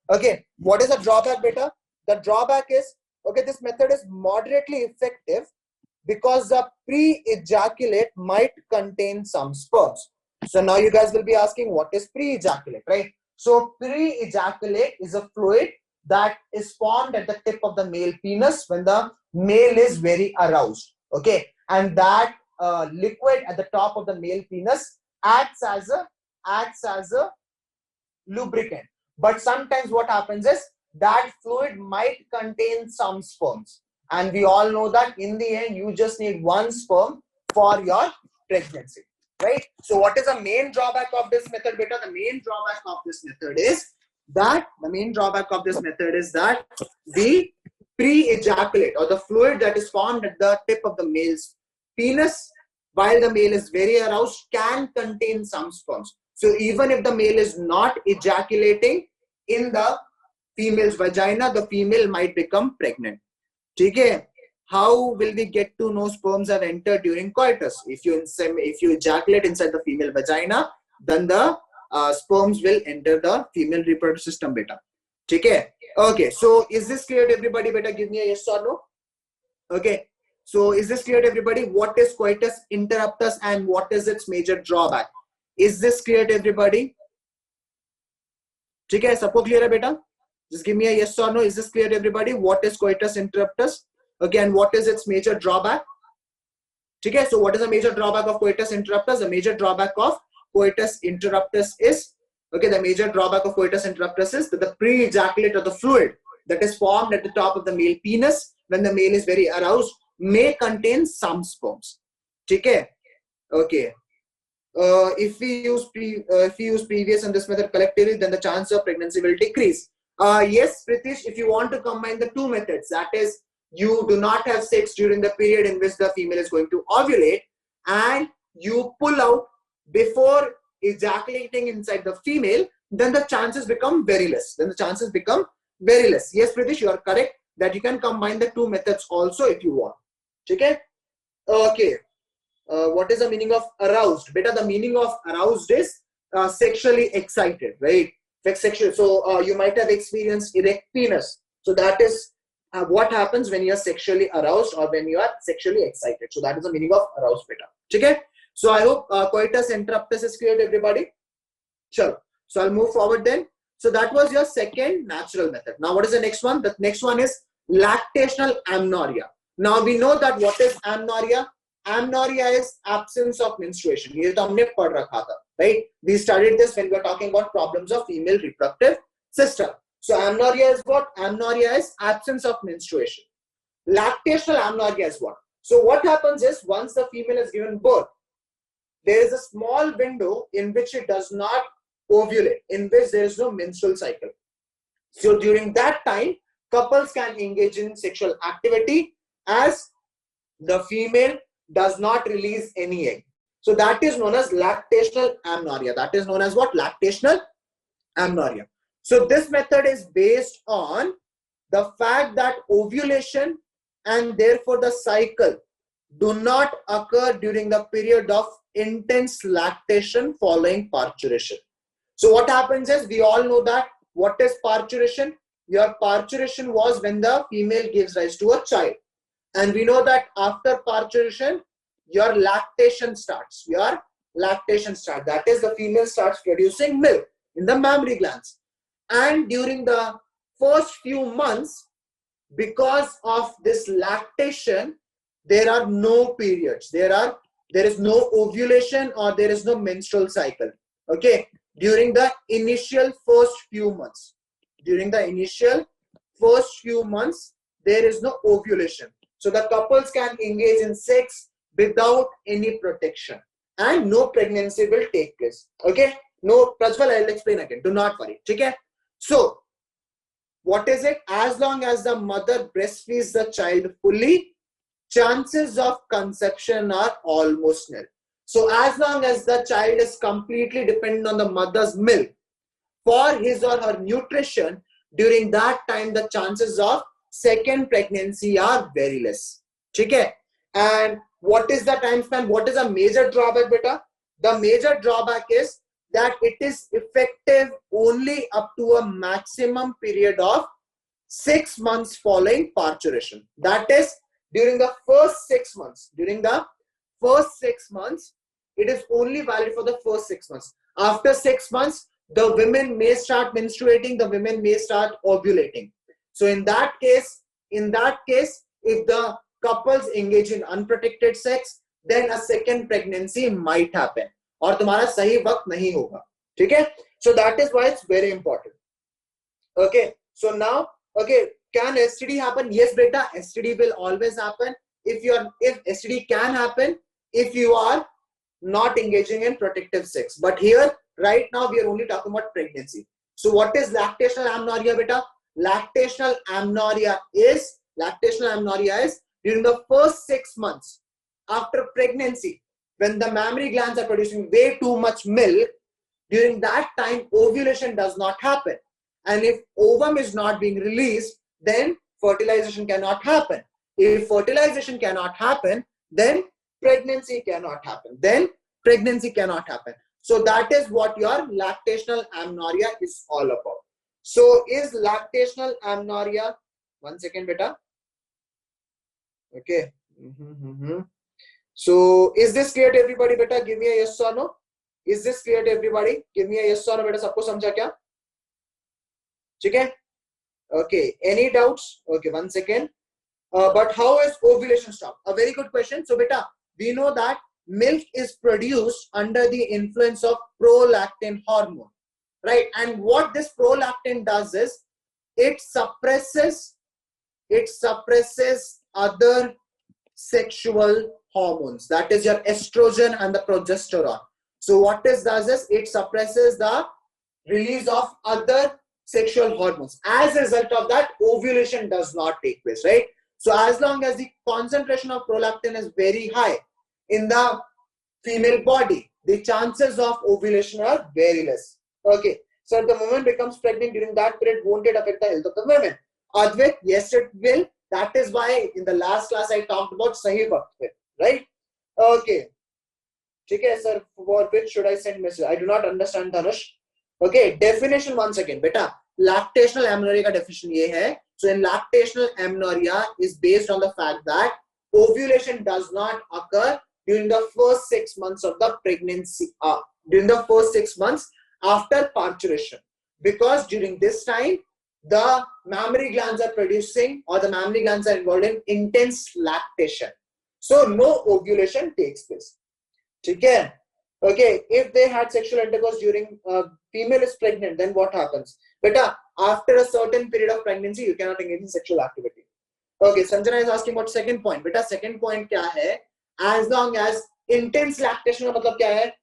Okay, what is the drawback, beta? The drawback is, okay, this method is moderately effective because the pre-ejaculate might contain some sperms. So now you guys will be asking, what is pre-ejaculate, right? So pre-ejaculate is a fluid that is formed at the tip of the male penis when the male is very aroused. Okay, and that liquid at the top of the male penis acts as a lubricant. But sometimes what happens is that fluid might contain some sperms, and we all know that in the end you just need one sperm for your pregnancy, right? So what is the main drawback of this method, beta? The main drawback of this method is that the pre-ejaculate or the fluid that is formed at the tip of the male's penis while the male is very aroused can contain some sperms. So even if the male is not ejaculating in the female's vagina, the female might become pregnant. Okay? How will we get to know sperms have entered during coitus? If you ejaculate inside the female vagina, then the sperms will enter the female reproductive system, beta. Okay? Okay, so is this clear to everybody, beta? Give me a yes or no. Okay. So is this clear to everybody? What is coitus interruptus and what is its major drawback? Is this clear to everybody? ठीक है, सबको clear है बेटा? Just give me a yes or no. Is this clear to everybody? What is coitus interruptus? Again, what is its major drawback? Okay, so what is the major drawback of coitus interruptus? The major drawback of coitus interruptus is, okay, the major drawback of coitus interruptus is that the pre-ejaculate of the fluid that is formed at the top of the male penis when the male is very aroused may contain some sperms. Okay, okay. If we use previous and this method collectively, then the chance of pregnancy will decrease. Yes, Pritish, if you want to combine the two methods, that is, you do not have sex during the period in which the female is going to ovulate, and you pull out before ejaculating inside the female, then the chances become very less. Yes, Pritish, you are correct that you can combine the two methods also if you want. Okay. Okay. What is the meaning of aroused? Beta, the meaning of aroused is sexually excited, right? Sexual. So you might have experienced erect penis. So that is what happens when you are sexually aroused or when you are sexually excited. So that is the meaning of aroused, beta. Okay. So I hope coitus interruptus is clear to everybody. Sure. So I'll move forward then. So that was your second natural method. Now what is the next one? The next one is lactational amenorrhea. Now we know that what is amenorrhea? Amenorrhea is absence of menstruation. ये तो हमने पढ़ रखा था, right? We studied this when we were talking about problems of female reproductive system. So amenorrhea is what? Amenorrhea is absence of menstruation. Lactational amenorrhea is what? So what happens is once the female is given birth, there is a small window in which it does not ovulate, in which there is no menstrual cycle. So during that time, couples can engage in sexual activity as the female does not release any egg. So that is known as lactational amenorrhea. That is known as what? Lactational amenorrhea. So this method is based on the fact that ovulation and therefore the cycle do not occur during the period of intense lactation following parturition. So what happens is, we all know that what is parturition? Your parturition was when the female gives rise to a child. And we know that after parturition, your lactation starts. That is, the female starts producing milk in the mammary glands. And during the first few months, because of this lactation, there are no periods. There is no ovulation or there is no menstrual cycle. Okay. During the initial first few months. There is no ovulation. So the couples can engage in sex without any protection and no pregnancy will take place. Okay. No, Prajwal, I'll explain again. Do not worry. Okay. So what is it? As long as the mother breastfeeds the child fully, chances of conception are almost nil. So as long as the child is completely dependent on the mother's milk for his or her nutrition, during that time the chances of second pregnancy are very less. Okay? And what is the time span? What is a major drawback, beta? The major drawback is that it is effective only up to a maximum period of 6 months following parturition. That is, during the first 6 months. It is only valid for the first 6 months. After 6 months, the women may start menstruating, the women may start ovulating. So in that case, if the couples engage in unprotected sex, then a second pregnancy might happen. और तुम्हारा सही वक्त नहीं होगा. ठीक है? So that is why it's very important. Okay. So now, okay, can STD happen? Yes, beta. STD will always happen. If STD can happen if you are not engaging in protective sex. But here, right now, we are only talking about pregnancy. So what is lactational amenorrhea, beta? Lactational amenorrhea is during the first 6 months after pregnancy, when the mammary glands are producing way too much milk. During that time, ovulation does not happen. And if ovum is not being released, then fertilization cannot happen. If fertilization cannot happen, then pregnancy cannot happen. So that is what your lactational amenorrhea is all about. So is lactational amenorrhea, one second beta. Okay, So is this clear to everybody? Beta, give me a yes or no. Is this clear to everybody? Give me a yes or no. Beta, सबको समझा क्या? ठीक है? Okay. Any doubts? Okay. 1 second. But how is ovulation stopped? A very good question. So beta, we know that milk is produced under the influence of prolactin hormone, right? And what this prolactin does is it suppresses other sexual hormones, that is your estrogen and the progesterone. So what this does is it suppresses the release of other sexual hormones. As a result of that, ovulation does not take place, right? So as long as the concentration of prolactin is very high in the female body, the chances of ovulation are very less. Okay. So if the woman becomes pregnant during that period, won't it affect the health of the women? Advait, yes it will. That is why in the last class I talked about Sahi Waqt, right? Okay. Okay, sir, for which should I send message? I do not understand, Dhanush. Okay, definition once again. Beta, lactational amenorrhea ka definition ye hai. So in lactational amenorrhea is based on the fact that ovulation does not occur during the first 6 months of the pregnancy, during the first 6 months after parturition, because during this time the mammary glands are producing, or the mammary glands are involved in intense lactation. So no ovulation takes place. Okay. Okay, if they had sexual intercourse during female is pregnant, then what happens? Beta, after a certain period of pregnancy, you cannot engage in sexual activity. Okay, Sanjana is asking about second point. Beta, second point kya hai? As long as intense lactation ka matlab kya hai?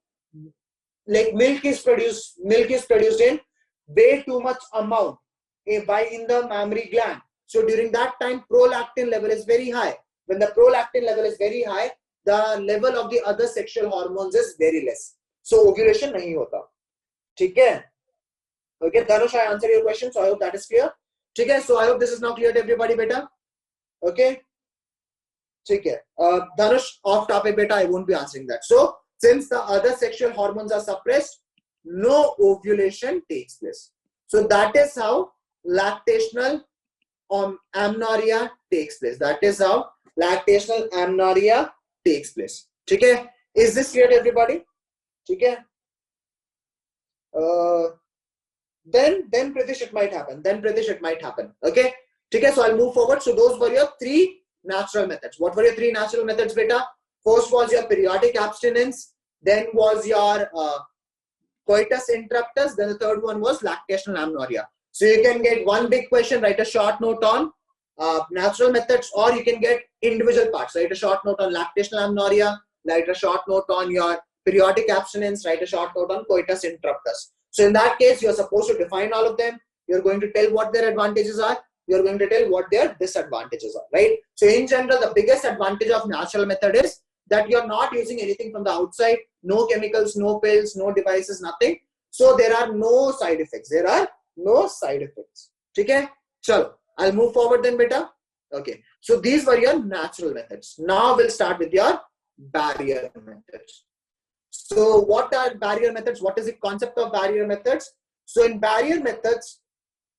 Like milk is produced in way too much amount in the mammary gland. So during that time, prolactin level is very high. When the prolactin level is very high, the level of the other sexual hormones is very less. So ovulation nahi hota. ठीक है? Okay, Dhanush, I answered your question, so I hope that is clear. ठीक है? So I hope this is now clear to everybody, beta. Okay? ठीक है? Dhanush, off topic, beta, I won't be answering that. So since the other sexual hormones are suppressed, no ovulation takes place. So that is how lactational amenorrhea takes place. That is how lactational amenorrhea takes place. Okay, is this clear to everybody? Okay. Then Pritish, it might happen. Okay. Okay, so I'll move forward. So those were your 3 natural methods. What were your 3 natural methods, beta? First was your periodic abstinence. Then was your coitus interruptus. Then the third one was lactational amenorrhea. So you can get one big question, write a short note on natural methods, or you can get individual parts. Write a short note on lactational amenorrhea, write a short note on your periodic abstinence, write a short note on coitus interruptus. So in that case, you're supposed to define all of them. You're going to tell what their advantages are. You're going to tell what their disadvantages are, right? So in general, the biggest advantage of natural method is that you're not using anything from the outside, no chemicals, no pills, no devices, nothing. So there are no side effects. Okay? Chalo, I'll move forward then, beta. Okay. So these were your natural methods. Now we'll start with your barrier methods. So what are barrier methods? What is the concept of barrier methods? So in barrier methods,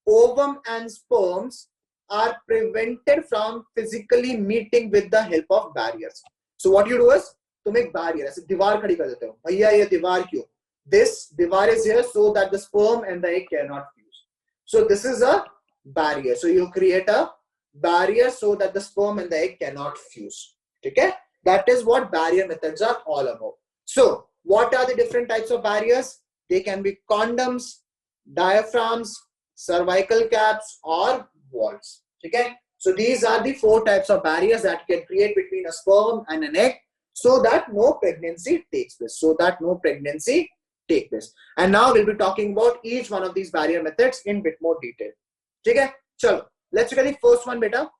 ovum and sperms are prevented from physically meeting with the help of barriers. So what you do is, तुम एक barrier, ऐसे दीवार खड़ी कर देते हो. भैया ये दीवार क्यों? This दीवार is here so that the sperm and the egg cannot fuse. So this is a barrier. So you create a barrier so that the sperm and the egg cannot fuse. Okay? That is what barrier methods are all about. So what are the different types of barriers? They can be condoms, diaphragms, cervical caps, or walls. Okay? So these are the 4 types of barriers that can create between a sperm and an egg so that no pregnancy takes place. And now we'll be talking about each one of these barrier methods in bit more detail. Okay? So let's look at the first one, beta.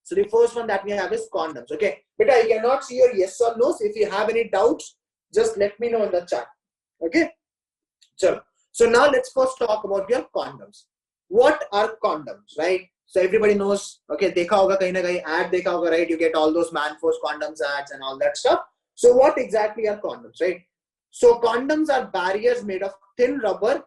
So the first one that we have is condoms. Okay? Beta, I cannot see your yes or no. So if you have any doubts, just let me know in the chat. Okay? So now let's first talk about your condoms. What are condoms, right? So everybody knows, okay, dekha hoga kahin na kahin, ad dekha hoga, right? You get all those man force condoms ads and all that stuff. So what exactly are condoms, right? So condoms are barriers made of thin rubber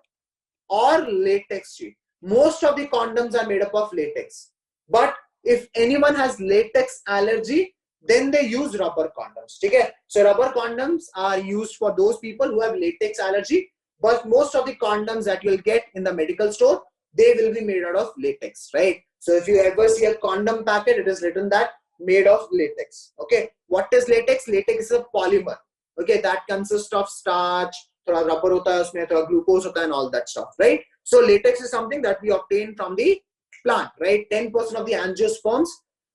or latex sheet. Most of the condoms are made up of latex. But if anyone has latex allergy, then they use rubber condoms. Okay? So rubber condoms are used for those people who have latex allergy, but most of the condoms that you'll get in the medical store, they will be made out of latex, right? So if you ever see a condom packet, it is written that made of latex. Okay, what is latex? Latex is a polymer. Okay, that consists of starch, thoda rubber hota hai usme, thoda glucose hota hai and all that stuff, right? So latex is something that we obtain from the plant, right? 10% of the angiosperms,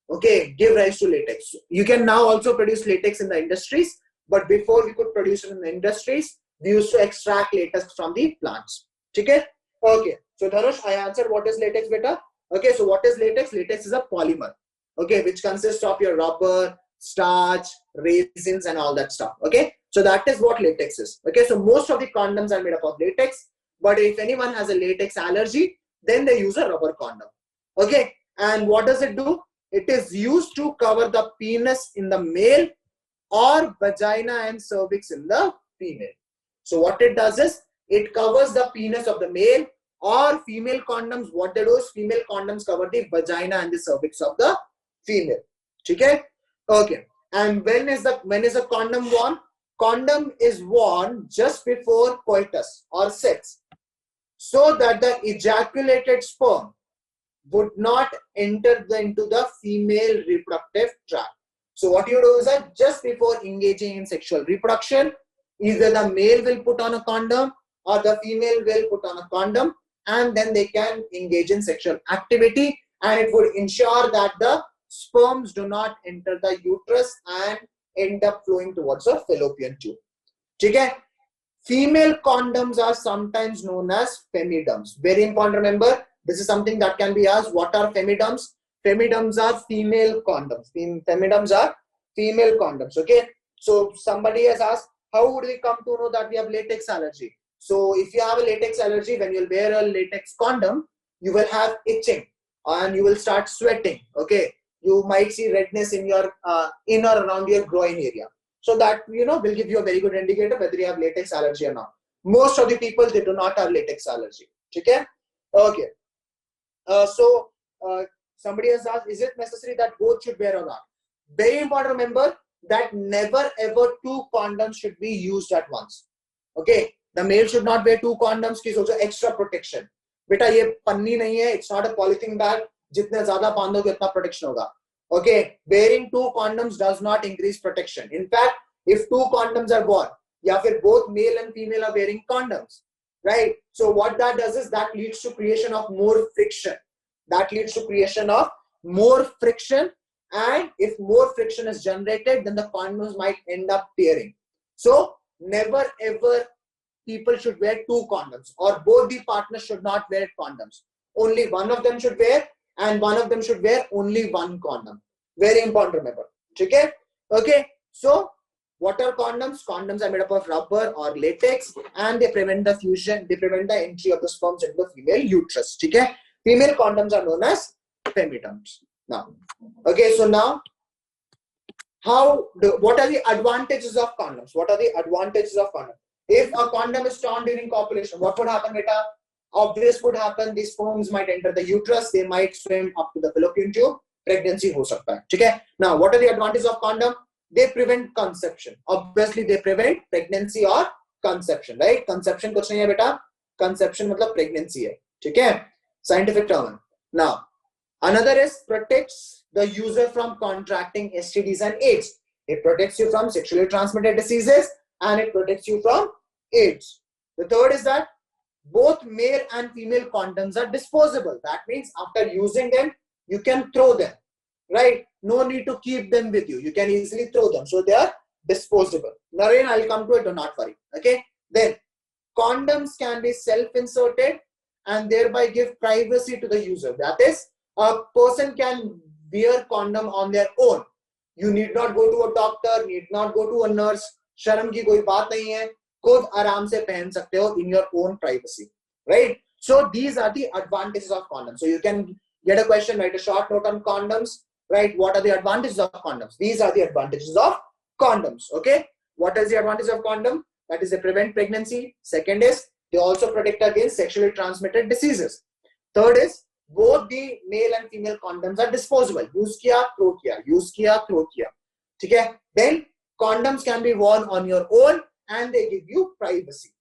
okay, give rise to latex. You can now also produce latex in the industries, but before we could produce it in the industries, we used to extract latex from the plants. Okay? Okay. So Dhanush, I answered what is latex, beta. Okay, so what is latex? Latex is a polymer, okay, which consists of your rubber, starch, resins, and all that stuff. Okay, so that is what latex is. Okay, so most of the condoms are made up of latex, but if anyone has a latex allergy, then they use a rubber condom. Okay, and what does it do? It is used to cover the penis in the male or vagina and cervix in the female. So what it does is it covers the penis of the male, or female condoms, what they do is female condoms cover the vagina and the cervix of the female. Okay? Okay. And when is a condom worn? Condom is worn just before coitus or sex, so that the ejaculated sperm would not enter into the female reproductive tract. So what you do is that just before engaging in sexual reproduction, either the male will put on a condom or the female will put on a condom, and then they can engage in sexual activity, and it would ensure that the sperms do not enter the uterus and end up flowing towards the fallopian tube. Okay? Female condoms are sometimes known as femidoms. Very important, remember, this is something that can be asked. What are femidoms? Femidoms are female condoms. Femidoms are female condoms. Okay? So somebody has asked, how would we come to know that we have latex allergy? So if you have a latex allergy, when you'll wear a latex condom, you will have itching and you will start sweating. Okay, you might see redness in your in or around your groin area. So that, you know, will give you a very good indicator whether you have latex allergy or not. Most of the people, they do not have latex allergy. Okay. Okay. Somebody has asked, is it necessary that both should wear or not? Very important. Remember that never ever two condoms should be used at once. Okay. The male should not wear two condoms. Is also extra protection. Beta, ye panni nahi hai. It's not a polythene bag. Jitne zyada baandhoge utna protection hoga. Okay. Wearing two condoms does not increase protection. In fact, if two condoms are worn, ya fir both male and female are wearing condoms, right? So what that does is that leads to creation of more friction. That leads to creation of more friction. And if more friction is generated, then the condoms might end up tearing. So never ever people should wear two condoms, or both the partners should not wear condoms. Only one of them should wear, and one of them should wear only one condom. Very important, remember. Okay? Okay. So what are condoms? Condoms are made up of rubber or latex, and they prevent the fusion, they prevent the entry of the sperms into the female uterus. Okay? Female condoms are known as femidoms. Now, okay, so now what are the advantages of condoms? What are the advantages of condoms? If a condom is torn during copulation, what would happen, beta? Obvious would happen. The sperms might enter the uterus. They might swim up to the fallopian tube. Pregnancy ho sakta hai. Okay? Now, what are the advantages of condom? They prevent conception. Obviously, they prevent pregnancy or conception, right? Conception kuch nahi hai, beta. Conception matlab pregnancy hai. Okay? Scientific term. Now, another is protects the user from contracting STDs and AIDS. It protects you from sexually transmitted diseases, and it protects you from AIDS. The third is that both male and female condoms are disposable. That means after using them, you can throw them, right? No need to keep them with you. You can easily throw them. So they are disposable. Naren, I'll come to it, do not worry. Okay. Then condoms can be self-inserted and thereby give privacy to the user. That is, a person can wear condom on their own. You need not go to a doctor, need not go to a nurse. शर्म की कोई बात नहीं है, खुद आराम से पहन सकते हो in your own privacy, right? So these are the advantages of condoms. So you can get a question, write a short note on condoms, right? What are the advantages of condoms? These are the advantages of condoms. Okay, what is the advantage of condom? That is, they prevent pregnancy. Second is they also protect against sexually transmitted diseases. Third is both the male and female condoms are disposable. Use kiya, throw kiya. Use kiya, throw kiya. ठीक है? Then condoms can be worn on your own and they give you privacy.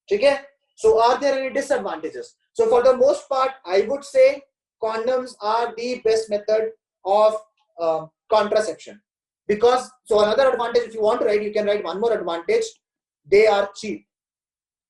ठीक है? So are there any disadvantages? So for the most part, I would say condoms are the best method of contraception. Because, so another advantage, if you want to write, you can write one more advantage. They are cheap.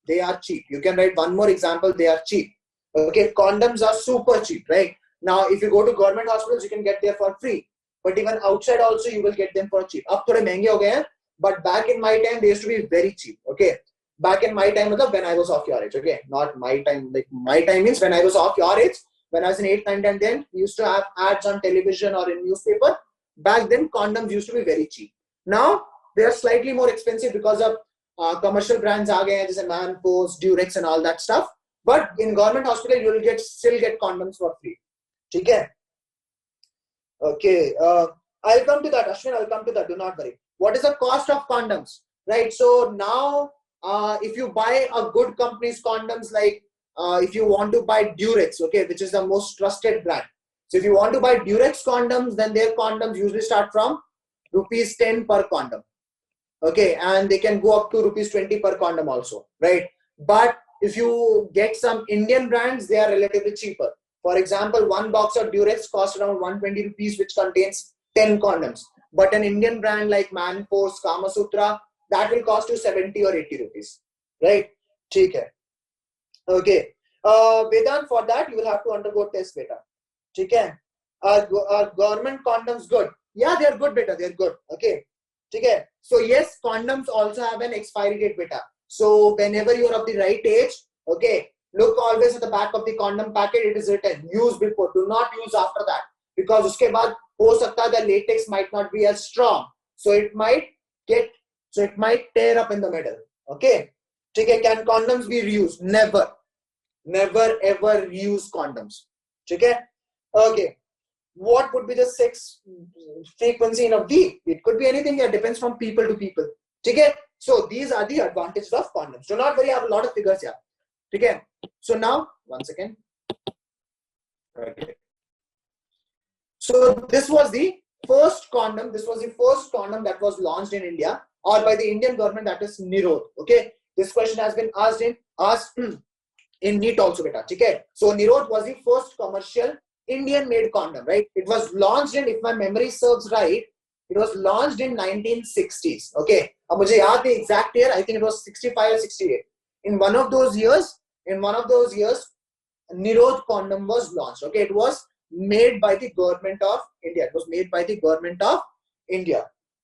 You can write one more example. They are cheap. Okay, condoms are super cheap, right? Now, if you go to government hospitals, you can get there for free. But even outside also, you will get them for cheap. Ab thode महंगे हो गए हैं, but back in my time, they used to be very cheap. Okay, back in my time, when I was of your age. Okay, not my time. Like my time means when I was of your age. When I was in 8th, 9th, and then we used to have ads on television or in newspaper. Back then, condoms used to be very cheap. Now they are slightly more expensive because of commercial brands aa gaye hain, जैसे Manforce, Durex, and all that stuff. But in government hospital, you will still get condoms for free. ठीक है? Okay. I'll come to that, Ashwin. I'll come to that. Do not worry. What is the cost of condoms? Right. So now, if you buy a good company's condoms, like if you want to buy Durex, okay, which is the most trusted brand. So if you want to buy Durex condoms, then their condoms usually start from rupees 10 per condom. Okay, and they can go up to rupees 20 per condom also, right? But if you get some Indian brands, they are relatively cheaper. For example, one box of Durex costs around 120 rupees, which contains 10 condoms. But an Indian brand like Manforce, Kama Sutra, that will cost you 70 or 80 rupees, right? ठीक है. Okay. Vedant, for that, you will have to undergo test beta. ठीक है. Are government condoms good? Yeah, they are good beta. They are good. Okay. ठीक है. So yes, condoms also have an expiry date beta. So whenever you are of the right age, okay, look always at the back of the condom packet. It is written, use before. Do not use after that. Because उसके बाद हो सकता है the latex might not be as strong. So it might tear up in the middle. Okay. ठीक है. Can condoms be reused? Never. Never ever reuse condoms. ठीक है. Okay. What would be the sex frequency in a week? It could be anything. It depends from people to people. Okay? So these are the advantages of condoms. Do not worry, I have a lot of figures here. Okay? So now, one second. Okay. So this was the first condom. This was the first condom that was launched in India or by the Indian government, that is Nirod. Okay? This question has been asked in NEET also, beta. Okay? So Nirod was the first commercial Indian-made condom, right? It was launched in, if my memory serves right, it was launched in 1960s. Okay, अब मुझे याद है exact year. I think it was 65 or 68. In one of those years, Nirod condom was launched. Okay, it was made by the government of India.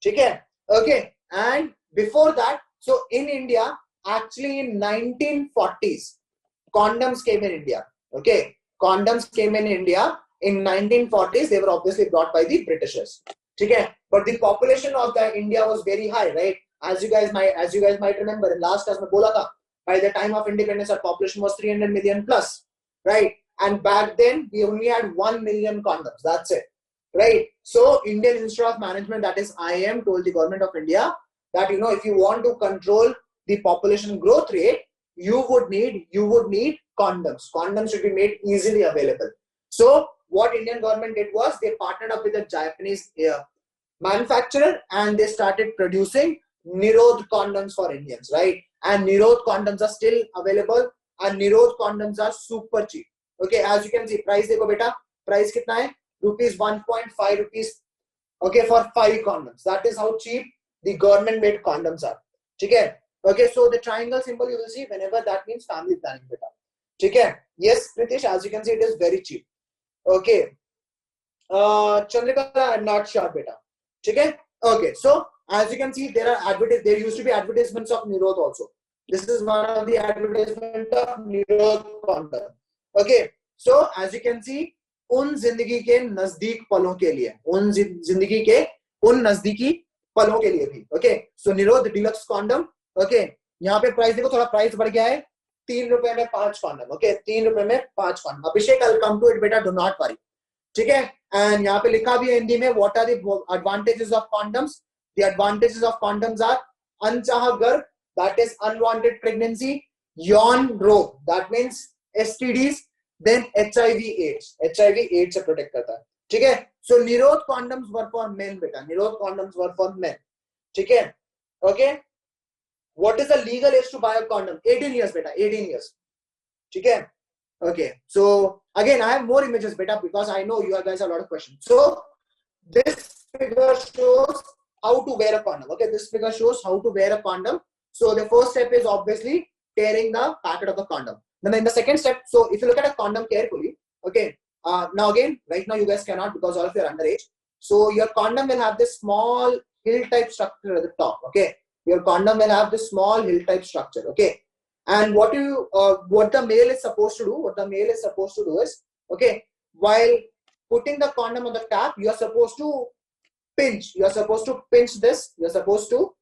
ठीक है? Okay, and before that, so in India, actually in 1940s, condoms came in India. Okay. Condoms came in India in 1940s. They were obviously brought by the Britishers. Okay? But the population of the India was very high, right? As you guys might remember, in last class, by the time of independence, our population was 300 million plus, right? And back then, we only had 1 million condoms. That's it, right? So, Indian Institute of Management, that is IIM, told the government of India that, you know, if you want to control the population growth rate, you would need condoms. Condoms should be made easily available. So what Indian government did was they partnered up with a Japanese manufacturer and they started producing Nirod condoms for Indians, right? And Nirod condoms are still available and Nirod condoms are super cheap. Okay, as you can see, price देखो बेटा, price कितना है? Rupees 1.5 rupees. Okay, for 5 condoms. That is how cheap the government made condoms are. ठीक है? Okay, so the triangle symbol you will see whenever that means family planning beta. Okay, yes, Pritish, as you can see, it is very cheap. Okay, Chandrika, I'm not sure beta. Okay, okay, so as you can see, there used to be advertisements of Nirod also. This is one of the advertisements of Nirod condom. Okay, so as you can see, उन जिंदगी के नजदीक पलों के लिए, उन जिंदगी के उन नजदीकी पलों के लिए भी. Okay, so Nirod Deluxe condom. Okay यहाँ पे प्राइस देखो, थोड़ा प्राइस बढ़ गया है, 3 रुपए में 5 कॉन्डम. ओके 3 रुपए में 5 condom. Abhishek, I'll come to it बेटा, do not worry. ठीक है? एंड यहाँ पे लिखा भी है हिंदी में, what are the advantages of condoms? The advantages of condoms are अनचाहा गर्भ, that is unwanted pregnancy, yawn रोग, that means STDs, then HIV AIDS से प्रोटेक्ट करता है. ठीक है? So Nirod condoms were for men, beta. Nirod condoms were for men. Okay? Okay? What is the legal age to buy a condom? 18 years, beta. 18 years. Okay? Okay. So again, I have more images, beta, because I know you guys have a lot of questions. So this figure shows how to wear a condom. Okay, this figure shows how to wear a condom. So the first step is obviously tearing the packet of the condom. Then in the second step, so if you look at a condom carefully, okay, now again, right now you guys cannot because all of you are underage. So your condom will have this small hill type structure at the top. Okay, your condom will have this small hill type structure. Okay, and what the male is supposed to do? What the male is supposed to do is, okay, while putting the condom on the tap, you are supposed to pinch. You are supposed to pinch this. You are supposed to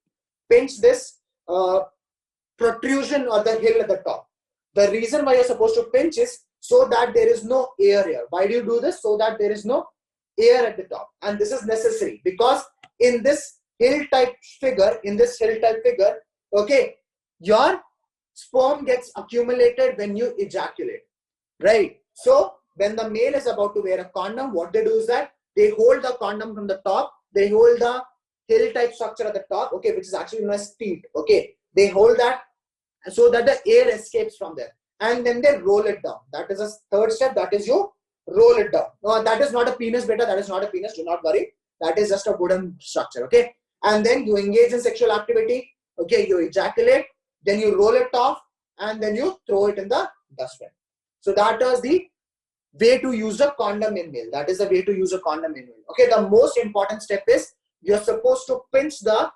pinch this protrusion or the hill at the top. The reason why you're supposed to pinch is so that there is no air here. Why do you do this? So that there is no air at the top. And this is necessary because in this hill type figure, okay, your sperm gets accumulated when you ejaculate, right? So when the male is about to wear a condom, what they do is that they hold the condom from the top, they hold the hill type structure at the top, okay, which is actually known as teat, okay. They hold that so that the air escapes from there, and then they roll it down. That is a third step, that is you roll it down. No, that is not a penis, beta, that is not a penis, do not worry. That is just a wooden structure, okay. And then you engage in sexual activity, okay, you ejaculate, then you roll it off, and then you throw it in the dustbin. So that is the way to use a condom in male. That is the way to use a condom in male. Okay, the most important step is you're supposed to pinch the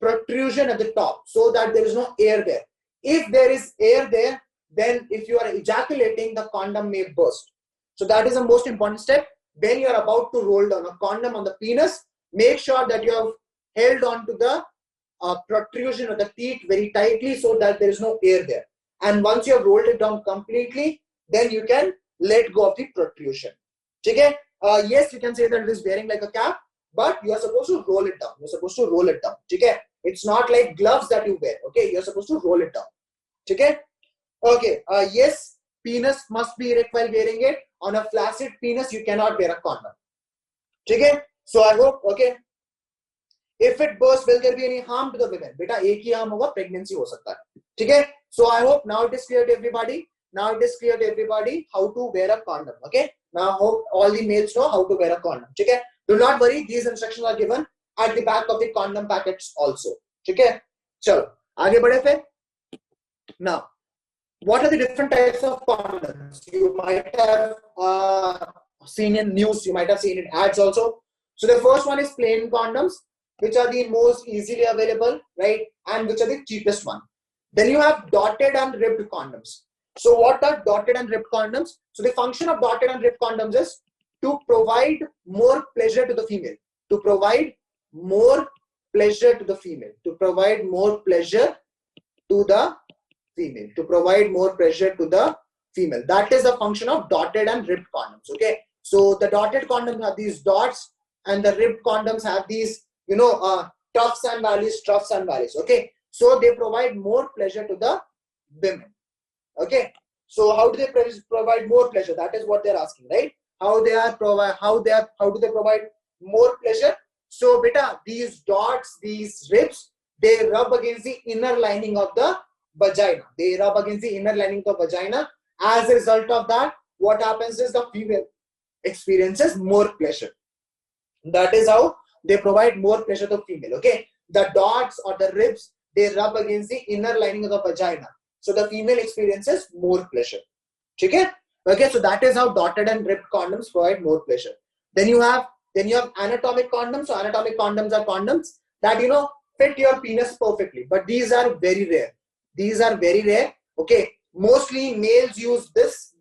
protrusion at the top so that there is no air there. If there is air there, then if you are ejaculating, the condom may burst. So that is the most important step. When you are about to roll down a condom on the penis, make sure that you have held on to the protrusion of the teat very tightly so that there is no air there. And once you have rolled it down completely, then you can let go of the protrusion. Okay? Yes, you can say that it is wearing like a cap, but you are supposed to roll it down. You're supposed to roll it down. Okay? It's not like gloves that you wear. Okay? You're supposed to roll it down. Okay? Okay. Yes, penis must be erect while wearing it. On a flaccid penis, you cannot wear a condom. Okay? So I hope, okay. If it bursts, will there be any harm to the women? Beta, ek hi harm hoga, pregnancy ho sakta hai. Okay? So I hope now it is clear to everybody. Now it is clear to everybody how to wear a condom. Okay? Now I hope all the males know how to wear a condom. Okay? Do not worry, these instructions are given at the back of the condom packets also. Okay? Chalo, aage badhe phir. Now, what are the different types of condoms? You might have seen in news, you might have seen in ads also. So the first one is plain condoms, which are the most easily available, right? And which are the cheapest one. Then you have dotted and ribbed condoms. So what are dotted and ribbed condoms? So the function of dotted and ribbed condoms is to provide more pleasure to the female. To provide more pleasure to the female. To provide more pleasure to the female. To provide more pleasure to the female. That is the function of dotted and ribbed condoms. Okay. So the dotted condoms have these dots, and the ribbed condoms have these, troughs and valleys. Okay. So they provide more pleasure to the women. Okay. So how do they provide more pleasure? That is what they're asking, right? How do they provide more pleasure? So beta, these dots, these ribs, they rub against the inner lining of the vagina. They rub against the inner lining of the vagina. As a result of that, what happens is the female experiences more pleasure. That is how they provide more pleasure to the female. Okay. The dots or the ribs, they rub against the inner lining of the vagina. So the female experiences more pleasure. Okay. Okay. So that is how dotted and ribbed condoms provide more pleasure. Then you have anatomic condoms. So anatomic condoms are condoms that, fit your penis perfectly. But these are very rare. These are very rare. Okay. Mostly males use this,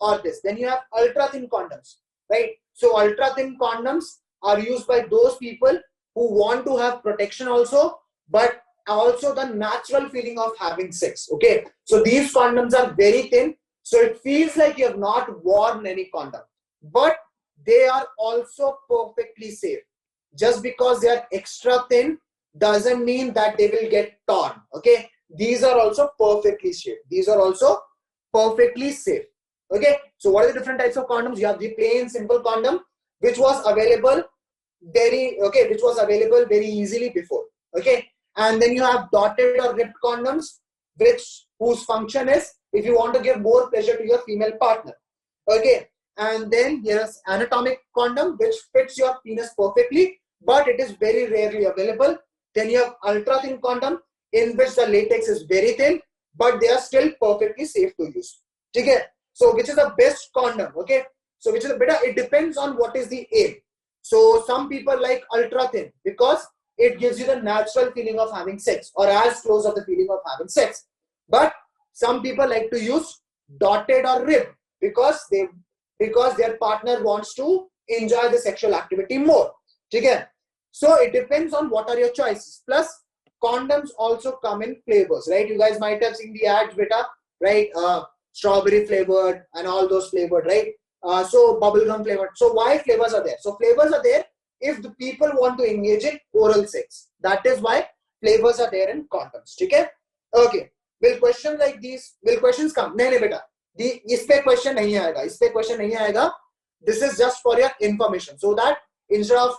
or this. Then you have ultra thin condoms, right? So ultra thin condoms are used by those people who want to have protection also, but also the natural feeling of having sex. Okay. So these condoms are very thin. So it feels like you have not worn any condom, but they are also perfectly safe. Just because they are extra thin doesn't mean that they will get torn. Okay. These are also perfectly safe. These are also perfectly safe. Okay. So what are the different types of condoms? You have the plain simple condom. which was available very easily before. Okay, and then you have dotted or ribbed condoms, whose function is if you want to give more pleasure to your female partner. Okay, and then here's anatomic condom, which fits your penis perfectly, but it is very rarely available. Then you have ultra thin condom, in which the latex is very thin, but they are still perfectly safe to use. Okay, so which is the best condom? Okay, so which is the better? It depends on what is the aim. So some people like ultra thin because it gives you the natural feeling of having sex, or as close of the feeling of having sex. But some people like to use dotted or ribbed because their partner wants to enjoy the sexual activity more. Okay, so it depends on what are your choices. Plus, condoms also come in flavors, right? You guys might have seen the ads, beta, right? Strawberry flavored and all those flavored, right? So bubblegum flavored. So why flavors are there? So flavors are there if the people want to engage in oral sex. That is why flavors are there in condoms. Okay? Okay. Will questions like these? Will questions come? No, beta. इस पे question नहीं आएगा. इस पे question नहीं आएगा. This is just for your information, so that instead of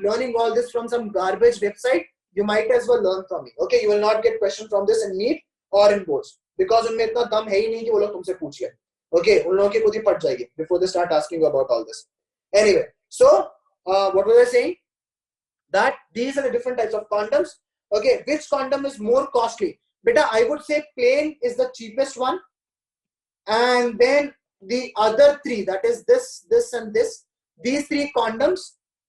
learning all this from some garbage website, you might as well learn from me. Okay, you will not get question from this in NEET or in boards because उनमें इतना दम है ही नहीं कि वो लोग तुमसे पूछ ले. Okay, उन लोगों की खुद ही पट जाएगी before they start asking you about all this. Anyway, so what was I saying? That these are the different types of condoms. Okay, which condom is more costly? Beta, I would say plain is the cheapest one, and then the other three, that is this, and this, these three condoms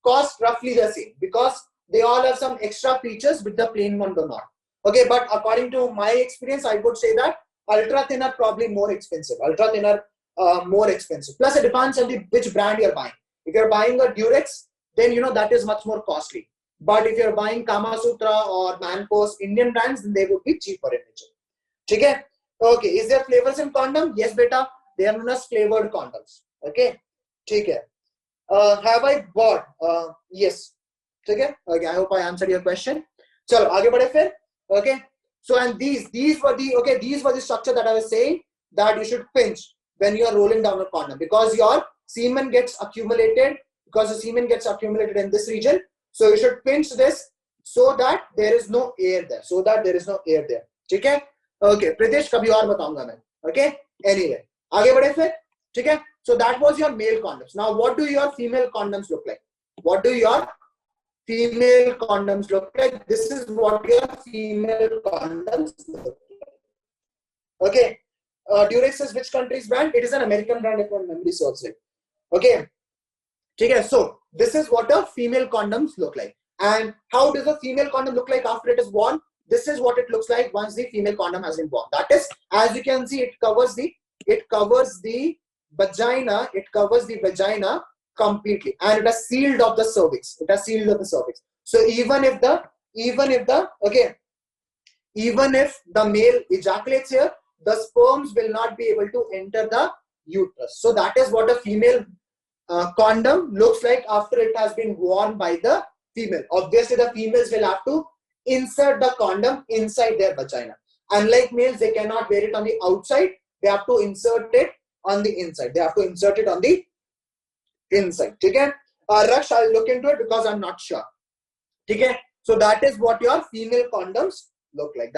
cost roughly the same because they all have some extra features which the plain one do not. Okay, but according to my experience, I would say that ultra thin are probably more expensive. Ultra thin are more expensive. Plus, it depends on which brand you're buying. If you're buying a Durex, then that is much more costly. But if you're buying Kama Sutra or Manpos, Indian brands, then they would be cheaper in nature. Okay? Okay, is there flavors in condom? Yes, beta. They are known as flavored condoms. Okay? Okay. Have I bought? Yes. Okay? Okay, I hope I answered your question. So, आगे बढ़े फिर. Okay? So, and these were the structure that I was saying that you should pinch when you are rolling down a condom because your semen gets accumulated in this region. So you should pinch this so that there is no air there. Okay? Okay. Pritesh, kabhi aur bataunga main. Okay? Anyway. Aage badhe fir. Okay? So that was your male condoms. Now what do your female condoms look like? This is what your female condoms look like. Okay. Durex is which country's brand? It is an American brand if my memory serves it. Okay. Okay. So this is what a female condoms look like. And how does a female condom look like after it is worn? This is what it looks like once the female condom has been worn. That is, as you can see, it covers the vagina completely, and it has sealed off the cervix. So even if the male ejaculates here, the sperms will not be able to enter the uterus. So that is what a female condom looks like after it has been worn by the female. Obviously, the females will have to insert the condom inside their vagina. Unlike males, they cannot wear it on the outside. They have to insert it on the inside. Okay? Raksh, I'll look into it because I'm not sure. Okay? So that is what your female condoms look like.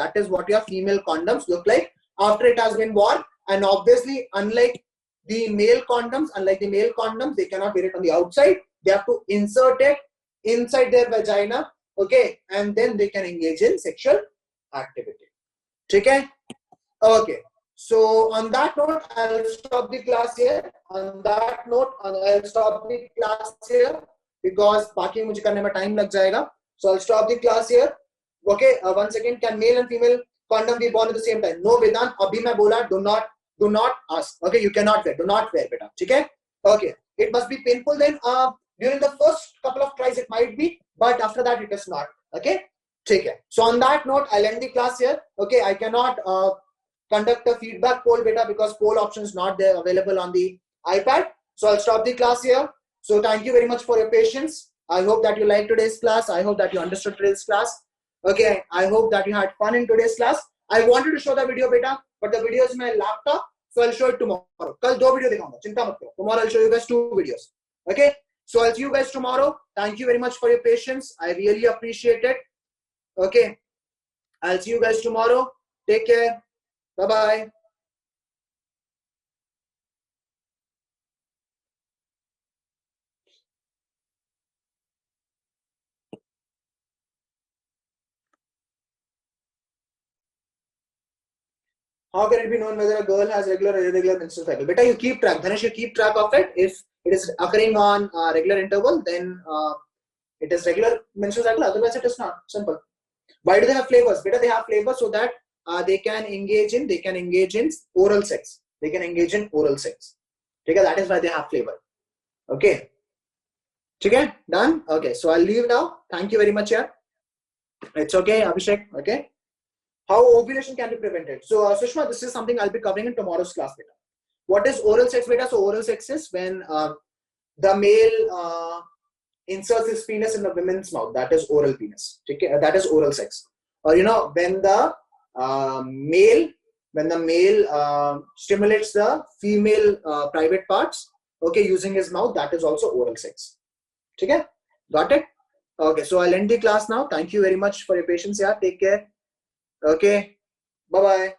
After it has been worn. And obviously, unlike the male condoms, they cannot wear it on the outside. They have to insert it inside their vagina. Okay? And then they can engage in sexual activity. Okay? Okay. So on that note, I'll stop the class here. Because बाकी मुझे करने में time लग जाएगा. So I'll stop the class here. Okay. One second. Can male and female condom be worn at the same time? No, Vedant. अभी मैं बोला do not ask. Okay. You cannot wear. Do not wear, beta. Okay. Okay. It must be painful then. During the first couple of tries, it might be, but after that, it is not. Okay. Okay. So on that note, I'll end the class here. Okay. I cannot conduct a feedback poll beta because poll option is not there available on the iPad. So I'll stop the class here. So thank you very much for your patience. I hope that you liked today's class. I hope that you understood today's class. Okay. I hope that you had fun in today's class. I wanted to show the video beta, but the video is my laptop. So I'll show it tomorrow. Kal 2 video दिखाऊंगा. चिंता मत करो. Tomorrow I'll show you guys 2 videos. Okay. So I'll see you guys tomorrow. Thank you very much for your patience. I really appreciate it. Okay. I'll see you guys tomorrow. Take care. Bye-bye. How can it be known whether a girl has regular or irregular menstrual cycle? Beta, you keep track. Dhanesh, you keep track of it. If it is occurring on a regular interval, then it is regular menstrual cycle. Otherwise, it is not. Simple. Why do they have flavors? Beta, they have flavors so that they can engage in oral sex. They can engage in oral sex. Okay, that is why they have flavor. Okay. Okay, done. Okay, so I'll leave now. Thank you very much, yeah. It's okay, Abhishek. Okay. How ovulation can be prevented? So, Sushma, this is something I'll be covering in tomorrow's class, beta. What is oral sex, beta? So, oral sex is when the male inserts his penis in the woman's mouth. That is oral penis. Okay, that is oral sex. Or when the male stimulates the female private parts, okay, using his mouth, that is also oral sex. Okay, got it? Okay, so I'll end the class now. Thank you very much for your patience. Yeah, take care. Okay, bye bye.